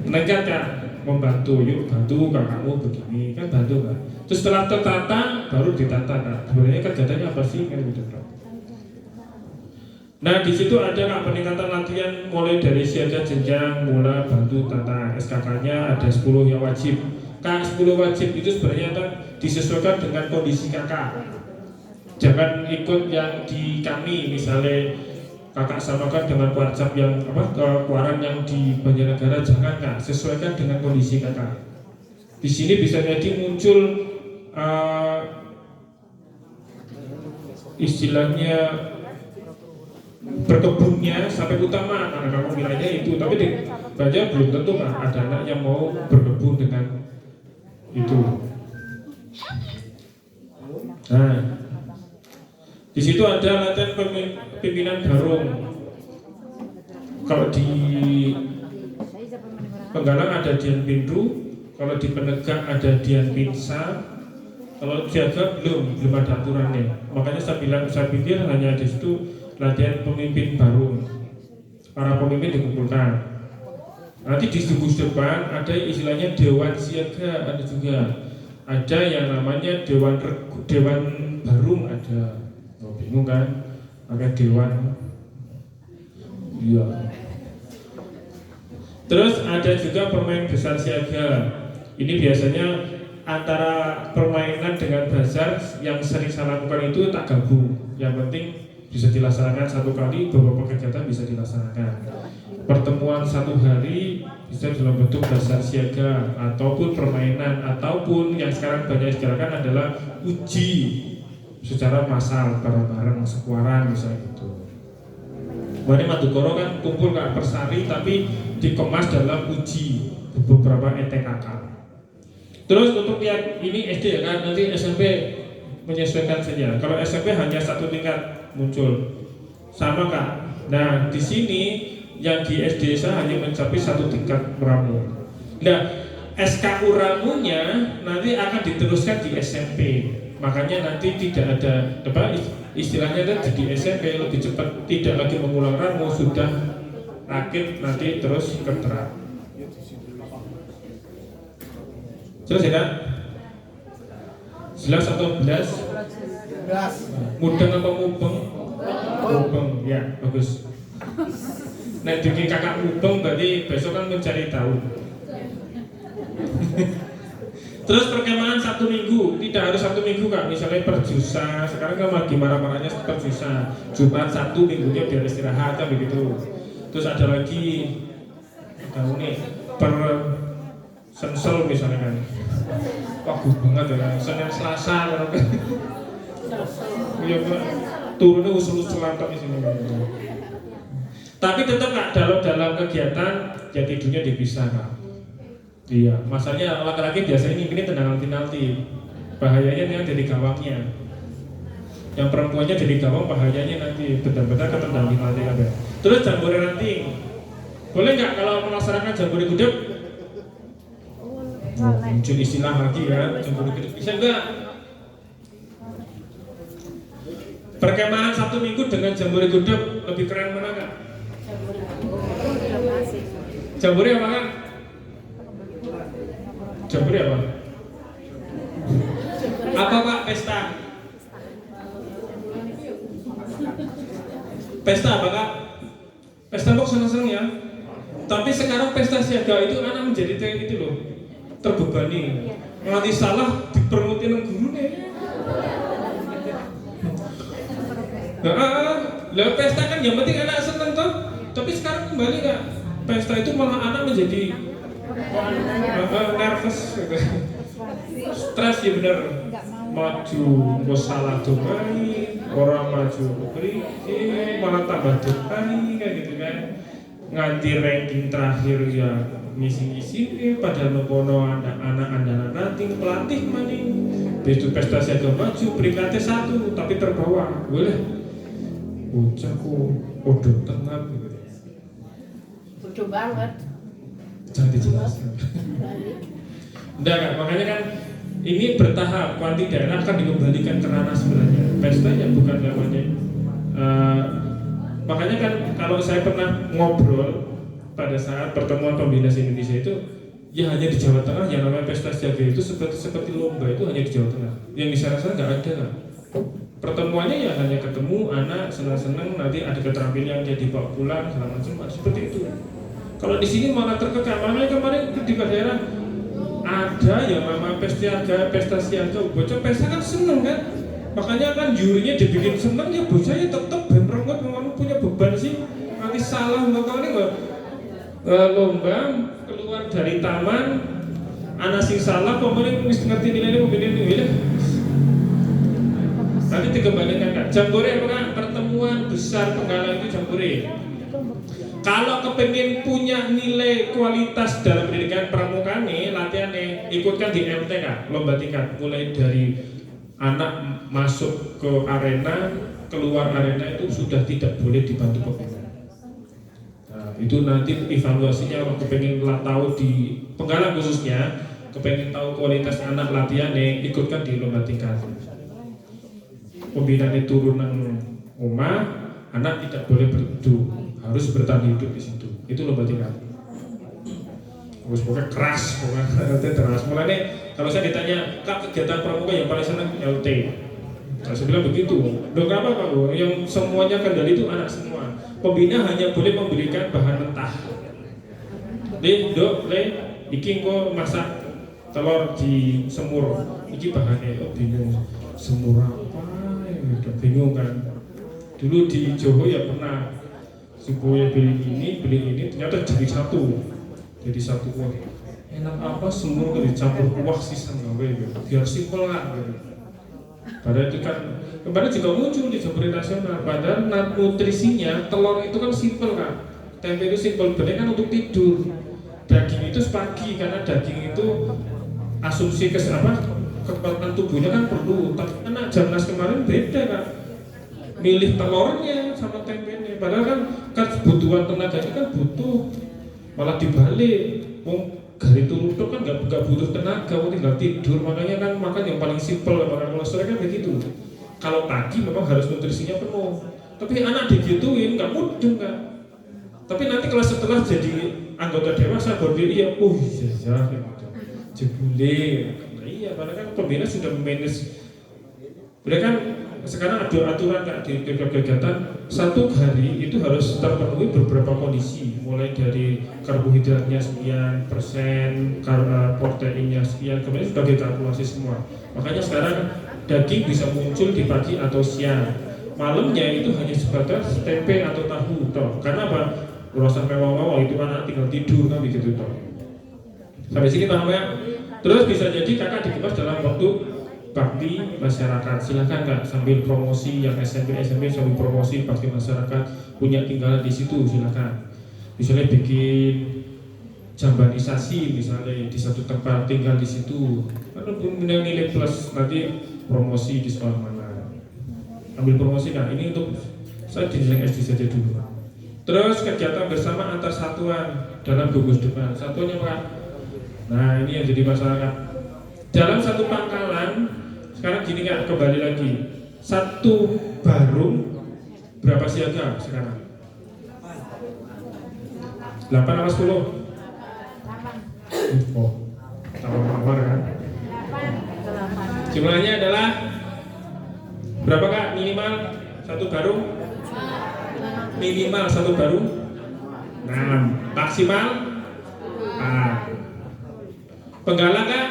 nekat kan, membantu, yuk bantu kakakmu begini, kan bantu kan. Terus setelah tertata, baru ditata kan. Sebenarnya kegiatannya apa sih kan gitu kan. Nah di situ ada kan peningkatan latihan mulai dari siaga jenjang, mula, bantu, tata. SKK-nya ada 10 yang wajib. Kak 10 wajib itu sebenarnya kan disesuaikan dengan kondisi kakak. Jangan ikut yang di kami, misalnya kakak samakan dengan kuarcap yang kuaran yang di Banjarnegara, jangan kak, sesuaikan dengan kondisi kakak. Di sini bisa jadi muncul istilahnya berkebunnya sampai utama karena kamu wilayahnya itu, tapi di Banjar belum tentu kan ada anak yang mau berkebun dengan itu. Nah, di situ ada latihan pimpinan barung. Kalau di penggalang ada Dian Pindu, kalau di penegak ada Dian Pinsa, kalau jaga belum ada aturannya. Makanya saya pikir hanya di situ latihan pemimpin barung. Para pemimpin dikumpulkan. Nanti di gugus depan ada istilahnya dewan siaga, ada juga. Ada yang namanya dewan barum ada. Oh, bingung kan? Ada dewan. Iya. Terus ada juga permain besar siaga. Ini biasanya antara permainan dengan bazar yang sering saya lakukan itu tak gabung. Yang penting bisa dilaksanakan satu kali, beberapa kegiatan bisa dilaksanakan. Pertemuan satu hari bisa dalam bentuk bazar siaga ataupun permainan, ataupun yang sekarang banyak dikirakan adalah uji secara massal bareng-bareng sekuaran misalnya gitu. Mari Madukoro kan kumpul ke Persari tapi dikemas dalam uji beberapa ETKK. Terus untuk yang ini SD ya kan, nanti SMP menyesuaikan saja. Kalau SMP hanya satu tingkat muncul, sama Kak. Nah di sini yang di SD saya hanya mencapai satu tingkat ramu. Nah SKU ramunya nanti akan diteruskan di SMP. Makanya nanti tidak ada istilahnya di SMP lebih cepat, tidak lagi mengulang ramu, sudah rakit nanti terus keterak. Jelas ya Kak? Jelas atau belas? Belas. Mudeng atau mubeng? Mubeng, ya bagus. Nah bikin kakak mubeng berarti besok kan mencari tahu. Terus perkemahan Sabtu Minggu, tidak harus Sabtu Minggu Kak, misalnya perjusa, sekarang kan lagi marah-marahnya perjusa, Jumat, Sabtu, Minggunya biar istirahat kan begitu. Terus ada lagi, tahu nih, per sensel misalnya kan, bagus banget ya, Senin Selasa kan, iya Pak, turunnya usul-usulan di sini. Tapi tetap Kak, dalam kegiatan, ya tidurnya dipisah Kak. Iya, masalahnya laki-laki biasanya ngimpinya tendangan penalti. Bahayanya yang jadi gawangnya. Yang perempuannya jadi gawang, bahayanya nanti benar-benar ketendang penalti kan. Terus jambore ranting. Boleh nggak kalau melaksanakan jambore gudeg? Muncul istilah lagi ya, jambore gudeg. Bisa nggak? Perkemahan Sabtu Minggu dengan jambore gudeg lebih keren mana Kak? Jambore apa Kak? Jambore apa? Apa Pak pesta? Pesta apa Kak? Pesta kok seneng-seneng ya. Tapi sekarang pesta siaga itu anak menjadi itu loh, terbebani. Nganti salah dipermutin dengan guru nih. Lah pesta kan yang penting anak seneng toh. Tapi sekarang kembali Kak, pesta itu malah anak menjadi nervous, stres ya bener. Maju, gak salah domai, orang maju beri, malah tambah domai kayak gitu kan. Nganti ranking terakhir ya ngisi-ngisi, padahal nopono anak-anak andalan ranting pelatih maning. Begitu pesta siaga maju peringkatnya 1 tapi terbawa, boleh. Bocahku udah tengah gitu. Bodoh banget. Jangan dijelaskan. Enggak Kak, makanya kan ini bertahap, kuanti daerah akan dikembalikan ke ranah sebenarnya. Pesta ya bukan namanya. Makanya kan kalau saya pernah ngobrol pada saat pertemuan pembina Indonesia itu, ya hanya di Jawa Tengah yang namanya pesta siaga itu seperti lomba itu hanya di Jawa Tengah. Yang di sana nggak ada Kak. Pertemuannya ya hanya ketemu anak senang-senang, nanti ada keterampilan dia dibawa pulang segala macam seperti itu. Kalau di sini malah terkekang, makanya kemarin di daerah ada yang nama pesta siaga, bocah pesta kan seneng kan, makanya kan jurinya dibikin seneng ya bocahnya tetap benrengot memang punya beban sih, nanti salah makanya nggak lomba keluar dari taman, anak sing salah pemerintah mesti ngerti nilainya pembinaan ini. Nanti dikembalikan Kak. Jambore apa Kak? Pertemuan besar penggalan itu jambore. Kalau kepengin punya nilai kualitas dalam pendidikan pramuka nih, latihan nih, ikutkan di MTK, lomba tingkat, mulai dari anak masuk ke arena, keluar arena itu sudah tidak boleh dibantu pembina. Nah, itu nanti evaluasinya kalau kepengin tahu di penggalan khususnya, kepengin tahu kualitas anak latihan nih, ikutkan di lomba tingkat. Pembinaan itu turun nang omah, anak tidak boleh berteduh, harus bertahan hidup di situ. Itu lomba tingkat. Terus pokoknya keras, pokoknya keras. Mulanya kalau saya ditanya, Kak kegiatan pramuka yang paling senang LT. Nah, saya bilang begitu. Loh kenapa Pak? Yang semuanya kendali itu anak semua. Pembina hanya boleh memberikan bahan mentah. Iki kok masak telur di semur. Iki bahannya, bingung. Semur apa? Ya, bingung kan. Dulu di Johor ya pernah supaya beli ini ternyata jadi satu. Jadi satu kuah. Enak apa semur kalau dicampur kuah sisa gawe gitu. Biar simpel lah gitu. Padahal itu kan kemarin juga muncul di Jambore Nasional. Padahal nutrisinya telur itu kan simpel kan. Tempe itu simpel, bener kan untuk tidur. Daging itu pagi karena daging itu asumsi kekuatan tubuhnya kan perlu. Tapi anak Jamnas kemarin beda kan. Milih telurnya sama tempenya. Padahal kan kebutuhan tenaganya kan butuh. Malah dibalik, gari turun kan nggak butuh tenaga, tinggal tidur. Makanya kan makan yang paling simpel, makan kolesterol kan begitu. Kalau pagi memang harus nutrisinya penuh. Tapi anak digituin nggak mudeng kan. Tapi nanti kalau setelah jadi anggota dewasa baru dia iya jebule. Nah iya, padahal kan pembina sudah memanage. Mereka kan sekarang ada aturan Kak di kegiatan satu hari itu harus terpenuhi beberapa kondisi, mulai dari karbohidratnya sekian persen, proteinnya sekian, kemudian sudah dikalkulasi semua. Makanya sekarang daging bisa muncul di pagi atau siang, malamnya itu hanya sebatas tempe atau tahu toh. Karena apa? Urusan mewah-mewah itu anak tinggal tidur kan begitu toh. Sampai sini paham ya? Terus bisa jadi kakak dikemas dalam waktu bakti masyarakat. Silakan Kak sambil promosi yang SMP sambil promosi bakti masyarakat, punya tinggalan di situ silakan. Misalnya bikin jambanisasi misalnya di satu tempat tinggal di situ. Kan punya nilai plus nanti promosi di sekolah mana. Ambil promosi Kak. Ini untuk saya jenjang SD saja dulu. Terus kegiatan bersama antar satuan dalam gugus depan. Satuannya Pak. Nah, ini yang jadi masalah. Dalam satu pangkalan sekarang gini Kak, kembali lagi. Satu barung berapa siaga sekarang? 8 apa 10? 8. Oh, tawar-tawar kan? Jumlahnya adalah berapa Kak? Minimal satu barung? Minimal satu barung? 6. Maksimal? 4. Penggalang Kak?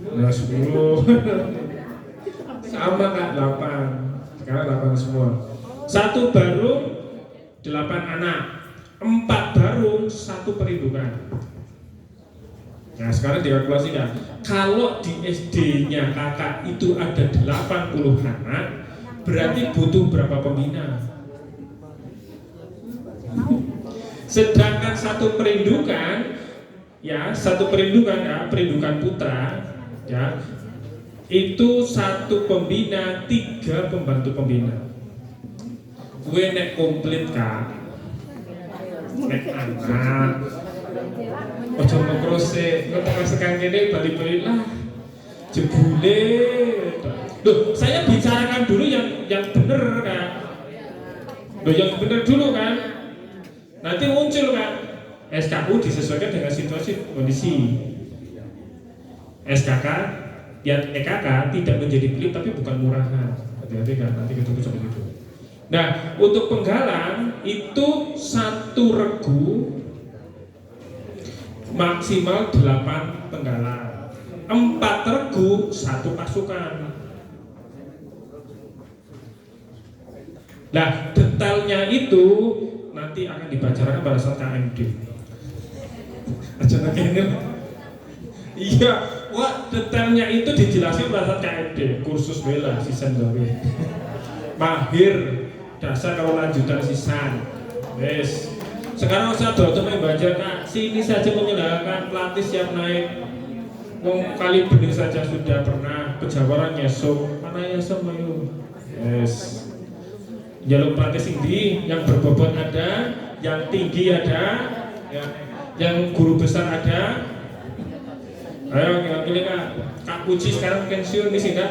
Nah 10. Sama Kak 8. Sekarang 8 semua. Satu barung 8 anak, 4 barung 1 perindukan. Nah sekarang dikalkulasikan. Kalau di SD-nya kakak itu ada 80 anak, berarti butuh berapa pembina? Sedangkan satu perindukan ya, perindukan putra ya, itu satu pembina 3 pembantu pembina. Gue nek komplit Kak, nek anak ojo mengkrose ngetekan kene bali-bali lah jebule. Loh, saya bicarakan dulu yang bener Kak. Loh, yang bener dulu kan. Nanti muncul Kak. SKU disesuaikan dengan situasi kondisi. SKK ya EKK tidak menjadi pelit tapi bukan murahan. Hati-hati kan, nanti ketemu seperti itu. Nah, untuk penggalang itu satu regu maksimal 8 penggalang, 4 regu 1 pasukan. Nah, detailnya itu nanti akan dibacakan pada saat KMD. Aja ini. Iya, wah detailnya itu dijelaskan pada saat KMD, kursus bela sisan gawe. Mahir dasar kalau lanjutan sisan. Yes. Sekarang saya dokter membaca Kak, sini saja menyelenggarakan pelatih siap naik. Kali bening saja sudah pernah, pejawaran nyesuk. Mana nyesuk ayo. Yes. Jalur pelatih tinggi yang berbobot ada, yang tinggi ada, ya, yang guru besar ada. Ayo pilih Kak Puji sekarang pensiun di sini.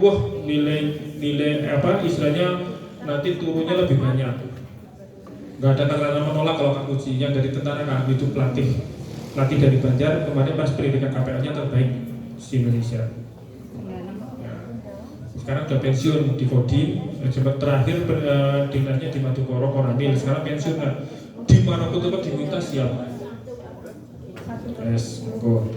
Wah, nilai apa istilahnya nanti turunnya lebih banyak. nggak ada tanda menolak kalau Kak Puji. Yang dari tentara Kak itu pelatih dari Banjar, kemarin pas pendidikan KPL-nya terbaik di Indonesia. Ya. Sekarang udah pensiun di Kodim, sempat terakhir dinasnya di Madukoro, Koramil, sekarang pensiun kan. Dimanapun tempat diminta siap. Yes, monggo.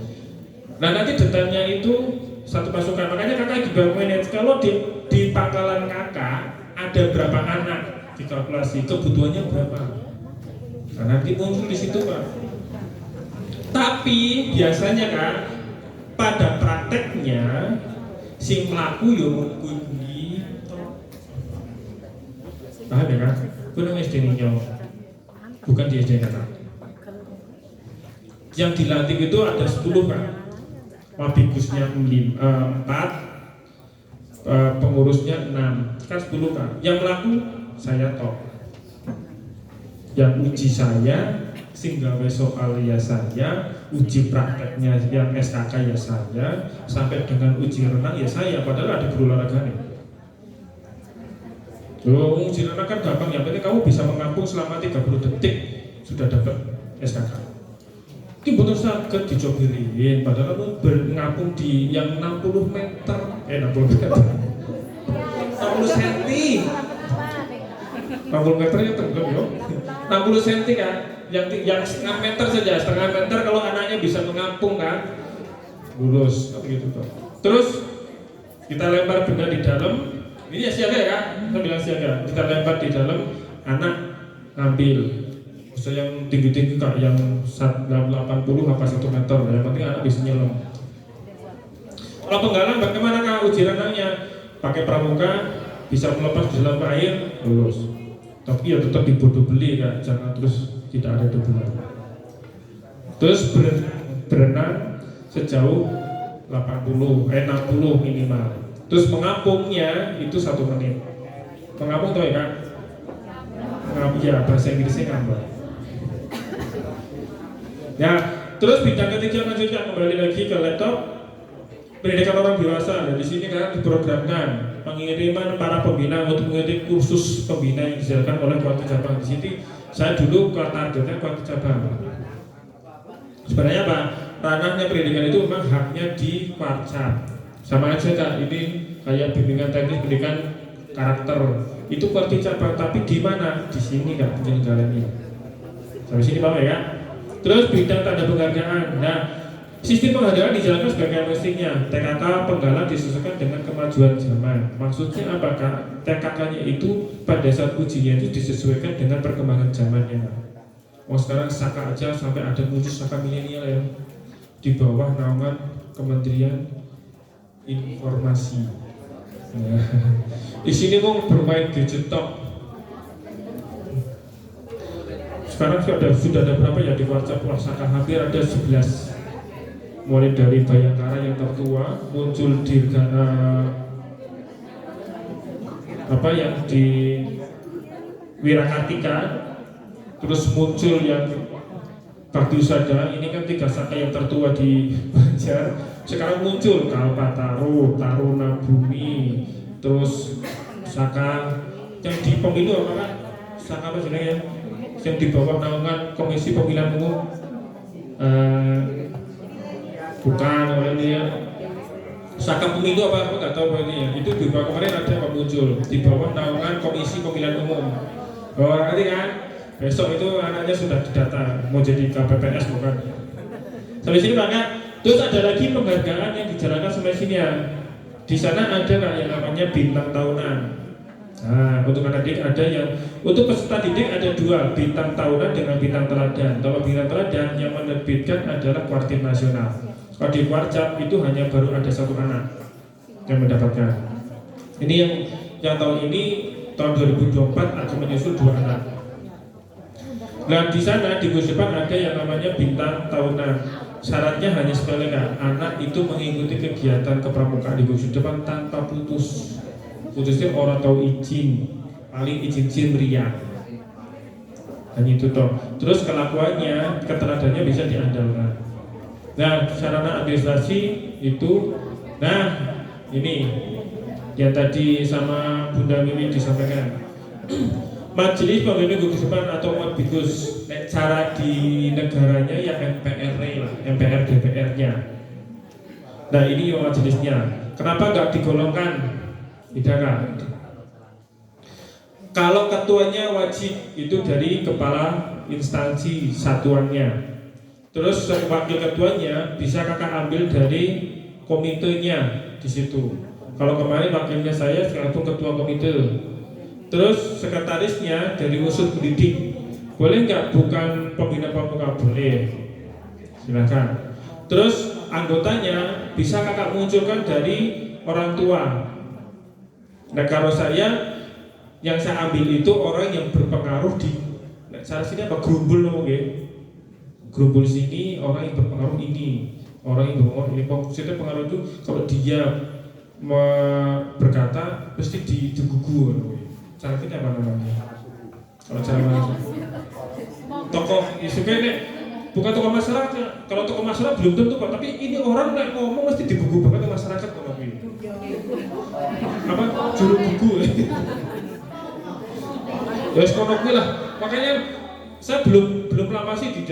Nah nanti detailnya itu satu pasukan, makanya kakak juga manage. Kalau di pangkalan kakak ada berapa anak, dikalkulasi kebutuhannya berapa. Nah nanti muncul di situ Pak. Tapi biasanya kan pada prakteknya sing mlaku yo mung kuwi. Paham ya kan? Kuwi SD ninyo. Bukan di SD kakak. Yang dilantik itu ada 10 kan. Wabigusnya 4, pengurusnya 6, kan 10 kan. Yang melaku saya tok. Yang uji saya, sing gawe soal ya saya, uji prakteknya yang SKK ya saya, sampai dengan uji renang ya saya. Padahal ada guru olahraga nih. Uji renang kan gampang, yang penting kamu bisa mengampung selama 30 detik sudah dapat SKK. Ini betul sakit dicobirin, padahal kamu berngapung di yang 60 meter, 60 meter, 60 cm, 60 meter ya tenggelam yo, 60 cm kan, yang setengah meter saja, setengah meter kalau anaknya bisa mengampung kan, lulus, gitu tuh. Terus kita lempar benda di dalam, ini ya siaga ya kak, kita bilang siaga, kita lempar di dalam, anak ngambil. Misalnya yang tinggi-tinggi kak, yang 80 apa 1 meter, yang penting anak bisa nyelam. Kalau penggalan bagaimana kak uji renangnya? Pakai pramuka, bisa melepas di dalam air, lulus. Tapi ya tetap dibodoh beli kak, jangan terus tidak ada deburan. Terus berenang sejauh 60 minimal. Terus mengampungnya itu 1 menit. Mengapung tau ya kak? Ya bahasa Inggrisnya ngambang. Ya, terus bidang ketiga lanjutkan kembali lagi ke laptop pendidikan orang dewasa. Dan di sini kan diprogramkan pengiriman para pembina untuk mengikuti kursus pembina yang dijalankan oleh Kuarti Cabang. Di sini saya dulu targetnya Kuarti Cabang. Sebenarnya Pak, ranahnya pendidikan itu memang haknya di Kuarcap. Sama aja kak, ini kayak bimbingan teknis pendidikan karakter itu Kuarti Cabang, tapi di mana? Di sini kak penyelenggaranya. Sampai sini paham ya kak? Terus bidang tanda penghargaan. Nah, sistem penghargaan dijalankan sebagai mestinya. TKK penggalan disesuaikan dengan kemajuan zaman. Maksudnya apa kak? TKK-nya itu pada saat ujinya itu disesuaikan dengan perkembangan zamannya. Oh sekarang Saka aja sampai ada muncul Saka milenial ya, di bawah naungan Kementerian Informasi. Nah, di sini mau bermain gadget top. Sekarang sudah ada berapa ya di WhatsApp Saka, hampir ada 11. Mulai dari Bayangkara yang tertua, muncul di yang di Wirakartika, terus muncul yang Bagdusada, ini kan 3 Saka yang tertua di Banjar. Sekarang muncul Kalpataru, Taruna Bumi, terus Saka yang di pemilu apa kan? Saka apa sebenarnya? Yang di bawah naungan Komisi Pemilihan Umum, bukan oleh dia Saka Pemilu apa nggak tahu apa ini ya. Itu di bawah kemarin ada apa muncul di bawah naungan Komisi Pemilihan Umum. Nanti kan besok itu anaknya sudah didata mau jadi KPPS bukan. Sampai sini banget. Terus ada lagi penghargaan yang dijalankan sampai sini ya. Di sana ada nggak yang namanya bintang tahunan. Nah, untuk anak didik ada yang, untuk peserta didik ada 2, bintang tahunan dengan bintang teladan. Kalau bintang teladan yang menerbitkan adalah Kuartim Nasional. Kalau di Kuarcap itu hanya baru ada 1 anak yang mendapatkan. Ini yang tahun ini tahun 2024 akan menyusul 2 anak. Nah di sana di Gus Depan ada yang namanya bintang tahunan. Syaratnya hanya sepele kan, anak itu mengikuti kegiatan kepramukaan di Gus Depan tanpa putus. Putusnya orang tahu izin, paling izin meriah. Hanya itu toh. Terus kelakuannya, keteladannya bisa diandalkan. Nah, sarana administrasi itu, nah ini yang tadi sama Bunda Mimi disampaikan. Majelis Pembimbing Gugus Depan atau Mabbikus, cara di negaranya ya MPR lah, MPR DPR-nya. Nah ini yang majelisnya. Kenapa nggak digolongkan? Bedakan. Kalau ketuanya wajib itu dari kepala instansi satuannya. Terus wakil ketuanya bisa kakak ambil dari komitenya di situ. Kalau kemarin wakilnya saya selaku ketua komite. Terus sekretarisnya dari unsur pendidik. Boleh nggak? Bukan pembina pramuka? Boleh. Silakan. Terus anggotanya bisa kakak munculkan dari orang tua. Nah kalau saya yang saya ambil itu orang yang berpengaruh di cara sini apa? Gerumbul oke. Gerumbul sini orang yang berpengaruh ini, orang yang berpengaruh ini. Maksudnya pengaruh itu kalau dia berkata pasti digugur. Cara kita apa namanya? Kalau cara mana? Tokoh isuke nek bukan tokoh masyarakat. Kalau tokoh masyarakat belum tentu Pak, tapi ini orang nek ngomong mesti dibuku banget ke masyarakat kok ini. Apa? Juru buku. Ya sekono kuwi lah. Makanya saya belum lama sih di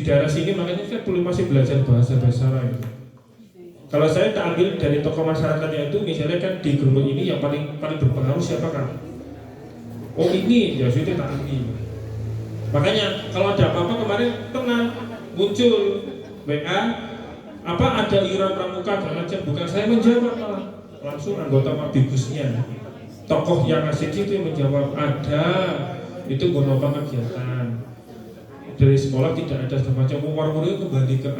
daerah sini, makanya saya masih belajar bahasa itu. Kalau saya tak ambil dari tokoh masyarakatnya itu, misalnya kan di gerbong ini yang paling berpengaruh siapa kan? Oh ini, ya sudah tak ambil. Makanya kalau ada apa-apa kemarin tenang muncul WA apa ada iuran pramuka dan macam, bukan saya menjawab malah langsung anggota Mabigusnya, tokoh yang asik itu yang menjawab ada itu gonopang kegiatan dari sekolah tidak ada semacam murid kembali ke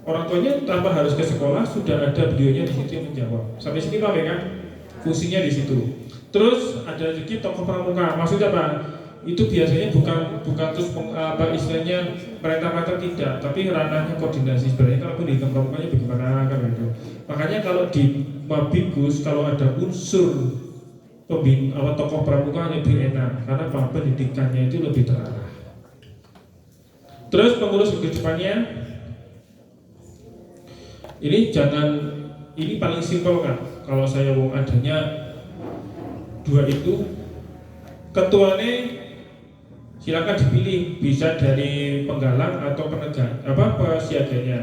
orang tuanya tanpa harus ke sekolah sudah ada beliaunya di situ yang menjawab sampai sini Pak kan fungsinya di situ. Terus ada lagi tokoh pramuka, maksudnya apa? Itu biasanya bukan terus apa istilahnya perintah tidak, tapi ranahnya koordinasi. Sebenarnya kalau pendidikan pramukanya bagaimana kan gitu. Makanya kalau di Mabbikus kalau ada unsur tokoh pramuka lebih enak karena apa? Pendidikannya itu lebih terarah. Terus pengurus ke depannya ini ini paling simpel kan. Kalau saya mau adanya dua itu, ketuanya silakan dipilih, bisa dari penggalang atau penegak siaganya.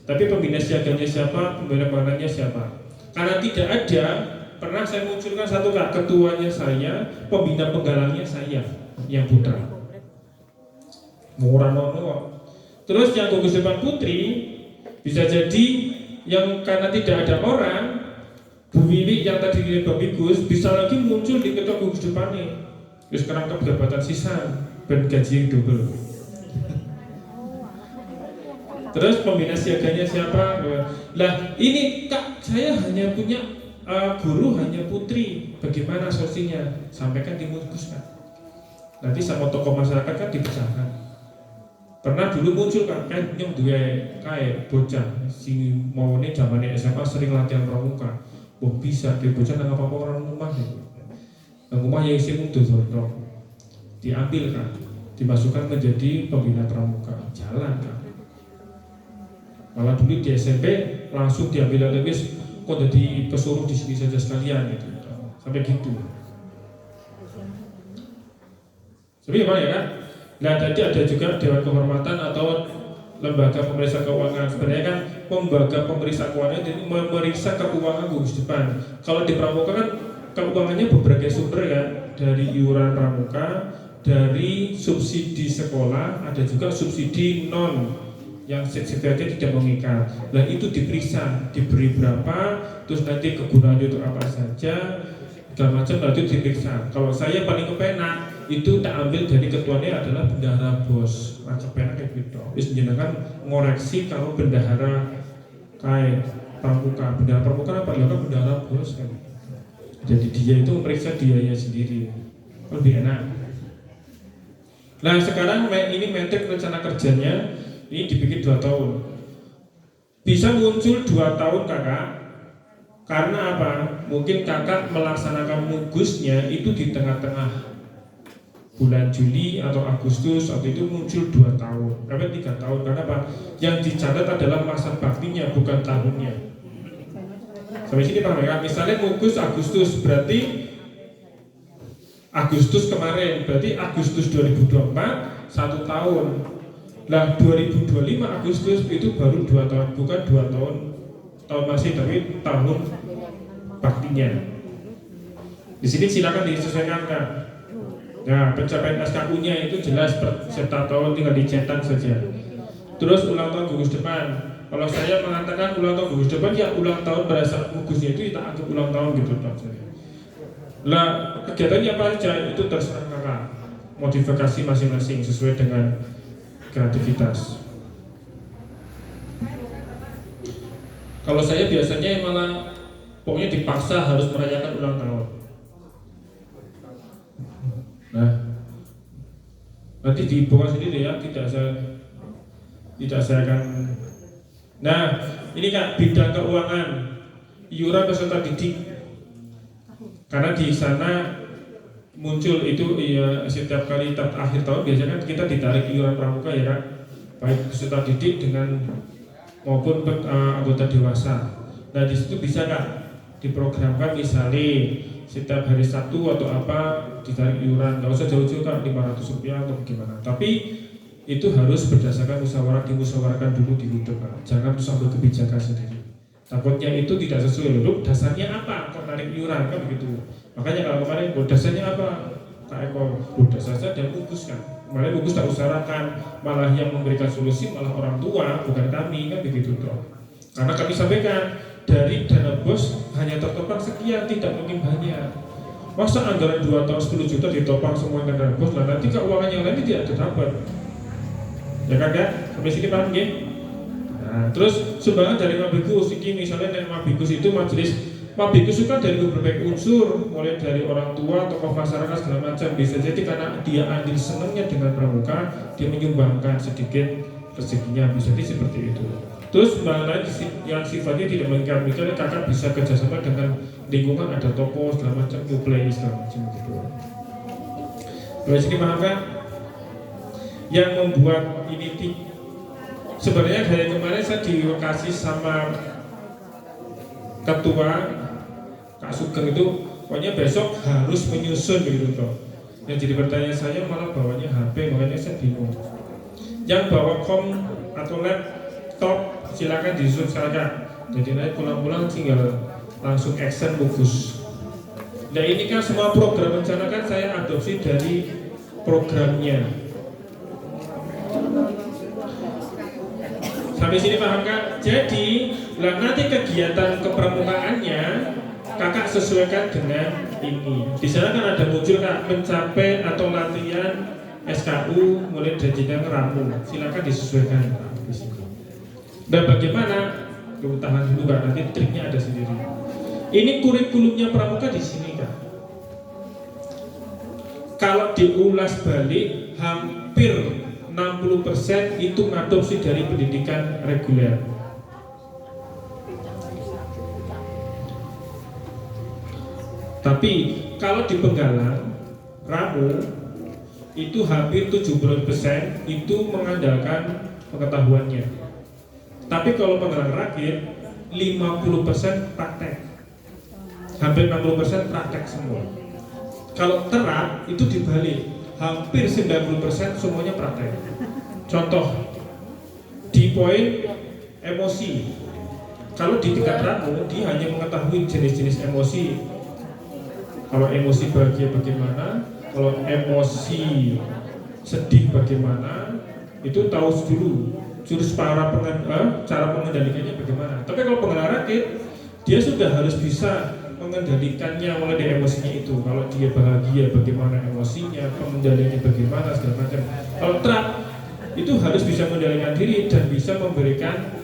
Tapi pembina siaganya siapa, pembina penggalangnya siapa? Karena tidak ada, pernah saya munculkan satu kak, ketuanya saya, pembina penggalangnya saya, yang putra. Murah nono. Terus yang gugus depan putri bisa jadi yang karena tidak ada orang, Bu Wiwi yang tadi di Mabbikus bisa lagi muncul di ketua gugus depannya. Terus sekarang jabatan sisa dan gaji yang double. Terus pembina siaganya siapa? Lah ini kak saya hanya punya guru hanya putri. Bagaimana solusinya? Sampaikan di Mabbikus kan. Nanti sama tokoh masyarakat kan dibicarakan. Pernah dulu muncul kan yang dua kayak bocah si mau nih zamannya SMA sering latihan pramuka. Oh bisa dia bocah nggak apa-apa orang rumah gitu. Rumah yang isi untuk diambil kan, dimasukkan menjadi pembina pramuka, jalan kan. Malah dulu di SMP langsung diambil lagi, kok jadi kesuruh di sini saja sekalian gitu, sampai gitu. Sebenarnya gimana ya kan? Nah tadi ada juga Dewan Kehormatan atau Lembaga Pemeriksa Keuangan. Sebenarnya kan lembaga pemeriksa keuangan jadi memeriksa keuangan gugus depan. Kalau di pramuka kan keuangannya berbagai sumber ya, dari iuran pramuka, dari subsidi sekolah, ada juga subsidi non yang sifatnya tidak mengikat. Nah itu diperiksa, diberi berapa, terus nanti kegunaannya untuk apa saja, segala macam nanti diperiksa. Kalau saya paling kepenak itu tak ambil dari ketuanya adalah bendahara bos, macam penak kayak gitu. Terus jenengan ngoreksi kalau bendahara kayak pramuka, bendahara pramuka apa? Ya kan bendahara bos kan. Jadi dia itu memeriksa dianya sendiri, lebih enak. Nah sekarang ini metrik rencana kerjanya ini dibikin 2 tahun. Bisa muncul 2 tahun kakak. Karena apa? Mungkin kakak melaksanakan mugusnya itu di tengah-tengah bulan Juli atau Agustus, atau itu muncul 2 tahun, sampai 3 tahun. Karena apa? Yang dicatat adalah masa baktinya, bukan tahunnya. Sampai sini paham ya? Misalnya mugus Agustus, berarti Agustus kemarin, berarti Agustus 2024 1 tahun. Nah 2025 Agustus itu baru 2 tahun, bukan 2 tahun masih, tapi tahun baktinya. Di sini silakan disesuaikan Kak. Nah pencapaian SKU-nya itu jelas setiap tahun tinggal dicetak saja. Terus ulang tahun gugus depan. Kalau saya mengatakan ulang tahun gugus depan, ya ulang tahun pada saat gugusnya itu kita anggap ulang tahun gitu Pak. Lah kegiatannya apa aja itu terserah Kakak. Modifikasi masing-masing sesuai dengan kreativitas. Kalau saya biasanya malah pokoknya dipaksa harus merayakan ulang tahun. Nah, nanti dibuka sendiri ya, tidak saya akan. Nah, ini Kak, bidang keuangan, iuran peserta didik. Karena di sana muncul itu ya setiap kali akhir tahun biasanya kita ditarik iuran pramuka ya Kak, baik peserta didik dengan maupun anggota dewasa. Nah di situ bisa Kak diprogramkan misalnya setiap hari Sabtu atau apa ditarik iuran, nggak usah jauh-jauh Kak, 500 rupiah atau bagaimana. Tapi itu harus berdasarkan dimusyawarahkan dulu di grup Kak. Jangan terus ambil kebijakan sendiri. Takutnya itu tidak sesuai loh. Dasarnya apa? Kok tarik iuran kan begitu. Makanya kalau kemarin dasarnya apa? Kak Eko, dasarnya dan gugus kan. Kemarin gugus tak usahakan, malah yang memberikan solusi malah orang tua, bukan kami kan begitu toh. Karena kami sampaikan dari dana bos hanya tertopang sekian, tidak mungkin banyak. Masa anggaran 2 tahun 10 juta ditopang semua dana bos, lah nanti keuangan yang lain tidak terdapat. Ya kan Kak? Sampai sini paham nggih? Nah, terus sumbangan dari Mabikus ini misalnya dari Mabikus itu majelis Mabikus itu kan dari berbagai unsur, mulai dari orang tua, tokoh masyarakat segala macam. Bisa jadi karena dia andil senangnya dengan pramuka, dia menyumbangkan sedikit rezekinya, bisa jadi seperti itu. Terus sumbangan lain yang sifatnya tidak mengikat, misalnya kakak bisa kerjasama dengan lingkungan, ada toko segala macam, nyuplai segala macam gitu. Terus ini paham kan? Yang membuat ini sebenarnya dari kemarin saya dikasih sama ketua Kak Sugeng itu, pokoknya besok harus menyusun begitu toh. Yang jadi pertanyaan saya malah bawanya HP, makanya saya bingung. Yang bawa kom atau laptop silakan disusun sekarang. Jadi nanti pulang-pulang tinggal langsung action bagus. Nah ini kan semua program rencana kan saya adopsi dari programnya. Sampai sini paham Kak? Jadi nanti kegiatan kepramukaannya kakak sesuaikan dengan ini. Di sana kan ada muncul Kak mencapai atau latihan SKU mulai dari jenjang ramu. Silakan disesuaikan di sini. Dan bagaimana? Tahan dulu Kak, nanti triknya ada sendiri. Ini kurikulumnya pramuka di sini Kak. Kalau diulas balik hampir 60% itu ngadopsi dari pendidikan reguler. Tapi kalau di Penggalang Ramu itu hampir 70% itu mengandalkan pengetahuannya. Tapi kalau Penggalang Rakit 50% praktek. Hampir 60% praktek semua. Kalau Terap itu dibalik, hampir 90% semuanya praktek. Contoh di poin emosi, kalau di tingkat Ramu dia hanya mengetahui jenis-jenis emosi. Kalau emosi bahagia bagaimana, kalau emosi sedih bagaimana, itu tahu dulu jurus cara pengendalikannya bagaimana. Tapi kalau Penggalang Rakit dia sudah harus bisa mengendalikannya mulai dari emosinya itu. Kalau dia bahagia bagaimana emosinya, pengendaliannya bagaimana segala macam. Kalau Terap itu harus bisa mengendalikan diri dan bisa memberikan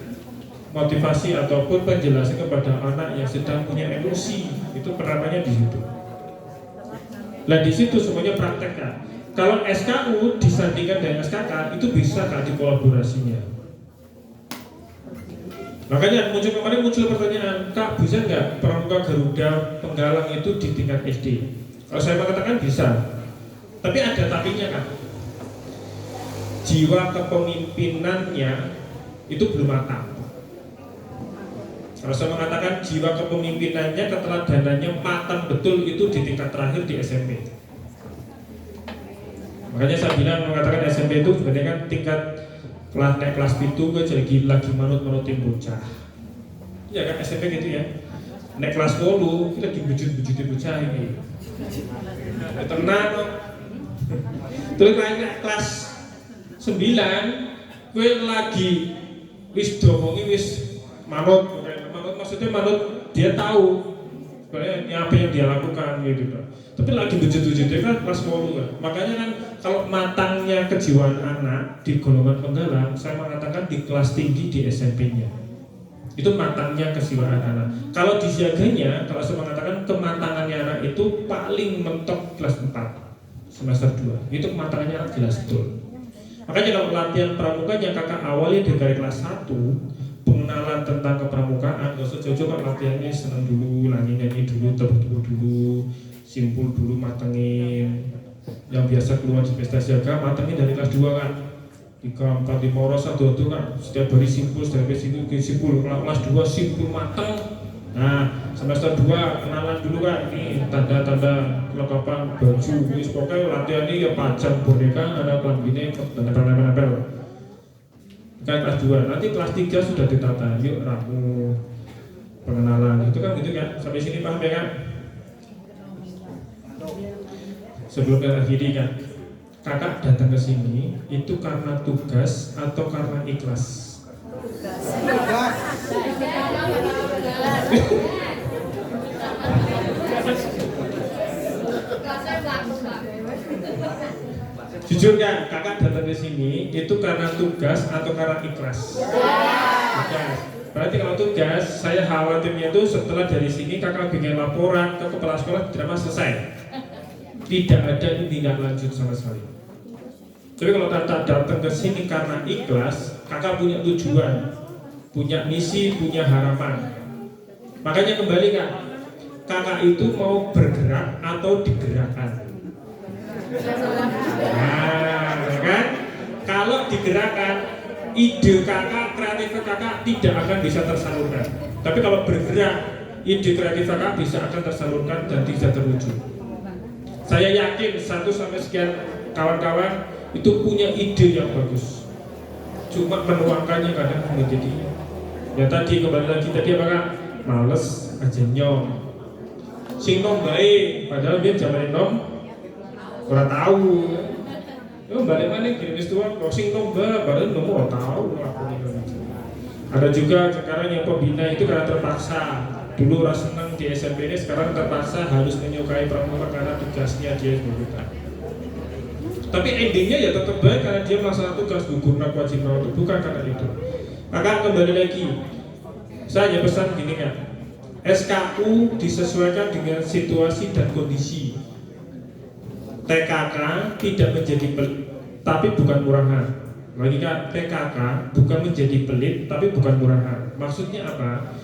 motivasi ataupun penjelasan kepada anak yang sedang punya emosi. Itu penerapannya di situ. Nah di situ semuanya praktek Kak. Kalau SKU disandingkan dengan SKK itu bisa Kak dikolaborasinya. Makanya muncul pertanyaan, Kak bisa nggak pramuka Garuda Penggalang itu di tingkat SD? Kalau saya mengatakan bisa, tapi ada tapinya Kak. Jiwa kepemimpinannya itu belum matang. Kalau saya mengatakan jiwa kepemimpinannya, keteladanannya matang betul itu di tingkat terakhir di SMP. Makanya saya bilang mengatakan SMP itu sebenarnya kan tingkat naik kelas itu gue jadi lagi manut-manutin bocah. Ya kan SMP gitu ya. Naik kelas 10 kita lagi bujut-bujutin bocah ini. Tenang kok. Terus naik kelas 9 gue lagi wis domongi wis manut maksudnya manut dia tahu sebenarnya apa yang dia lakukan gitu kan. Tapi lagi bujut-bujutnya kan kelas 10 kan. Makanya kan kalau matangnya kejiwaan anak di golongan penggalang, saya mengatakan di kelas tinggi di SMP-nya. Itu matangnya kejiwaan anak. Kalau di siaganya, kalau saya mengatakan kematangannya anak itu paling mentok kelas 4 semester 2. Itu kematangannya anak jelas betul. Makanya kalau latihan pramuka yang kakak awalnya dari kelas 1, pengenalan tentang kepramukaan, gak usah jauh-jauh kan latihannya senang dulu, nyanyi dulu, tebak-tebak dulu, simpul dulu, matengin. Yang biasa keluar di pesta siaga, matengin dari kelas 2 kan. 3, 4, 5, rosa, 2 kan. Setiap hari simpul, setiap hari simpul, kelas 2 simpul mateng. Nah, semester 2 kenalan dulu kan. Ini tanda-tanda kelengkapan baju. Ini pokoknya latihan ini ya pajang boneka, ada kelambinnya, nempel-nempel. Kan kelas 2, nanti kelas 3 sudah ditata. Yuk ramu, pengenalan, itu kan gitu kan. Sampai sini paham ya kan? Sebelum kita akhiri kan, kakak datang ke sini itu karena tugas atau karena ikhlas? Jujur kan, kakak datang ke sini itu karena tugas atau karena ikhlas? Tugas. Berarti kalau tugas, saya khawatirnya itu setelah dari sini kakak bikin laporan ke kepala sekolah drama selesai. Tidak ada tindak lanjut sama sekali. Tapi kalau kakak datang ke sini karena ikhlas, kakak punya tujuan, punya misi, punya harapan. Makanya kembali kan, kakak itu mau bergerak atau digerakkan. Nah, kan? Kalau digerakkan, ide kakak, kreatif kakak tidak akan bisa tersalurkan. Tapi kalau bergerak, ide kreatif kakak bisa akan tersalurkan dan bisa terwujud. Saya yakin 1 sampai sekian kawan-kawan itu punya ide yang bagus. Cuma menuangkannya kadang menjadi. Ya tadi kembali lagi tadi apa kak? Males aja nyom. Sing nom baik, padahal dia zaman nom ora tahu. Yo balik mana kirim istuan, sing nom ba, padahal nom ora tahu apa gitu. Ada juga sekarang yang pembina itu karena terpaksa. Dulu rasa senang di SMP ini, sekarang terpaksa harus menyukai pramuka karena tugasnya dia begitu. Tapi endingnya ya tetap baik karena dia melaksanakan tugas gugurna kewajiban itu, bukan karena itu. Maka kembali lagi, saya hanya pesan gini kan, SKU disesuaikan dengan situasi dan kondisi. TKK tidak menjadi pelit, tapi bukan murahan. Lagi kan, TKK bukan menjadi pelit, tapi bukan murahan. Maksudnya apa?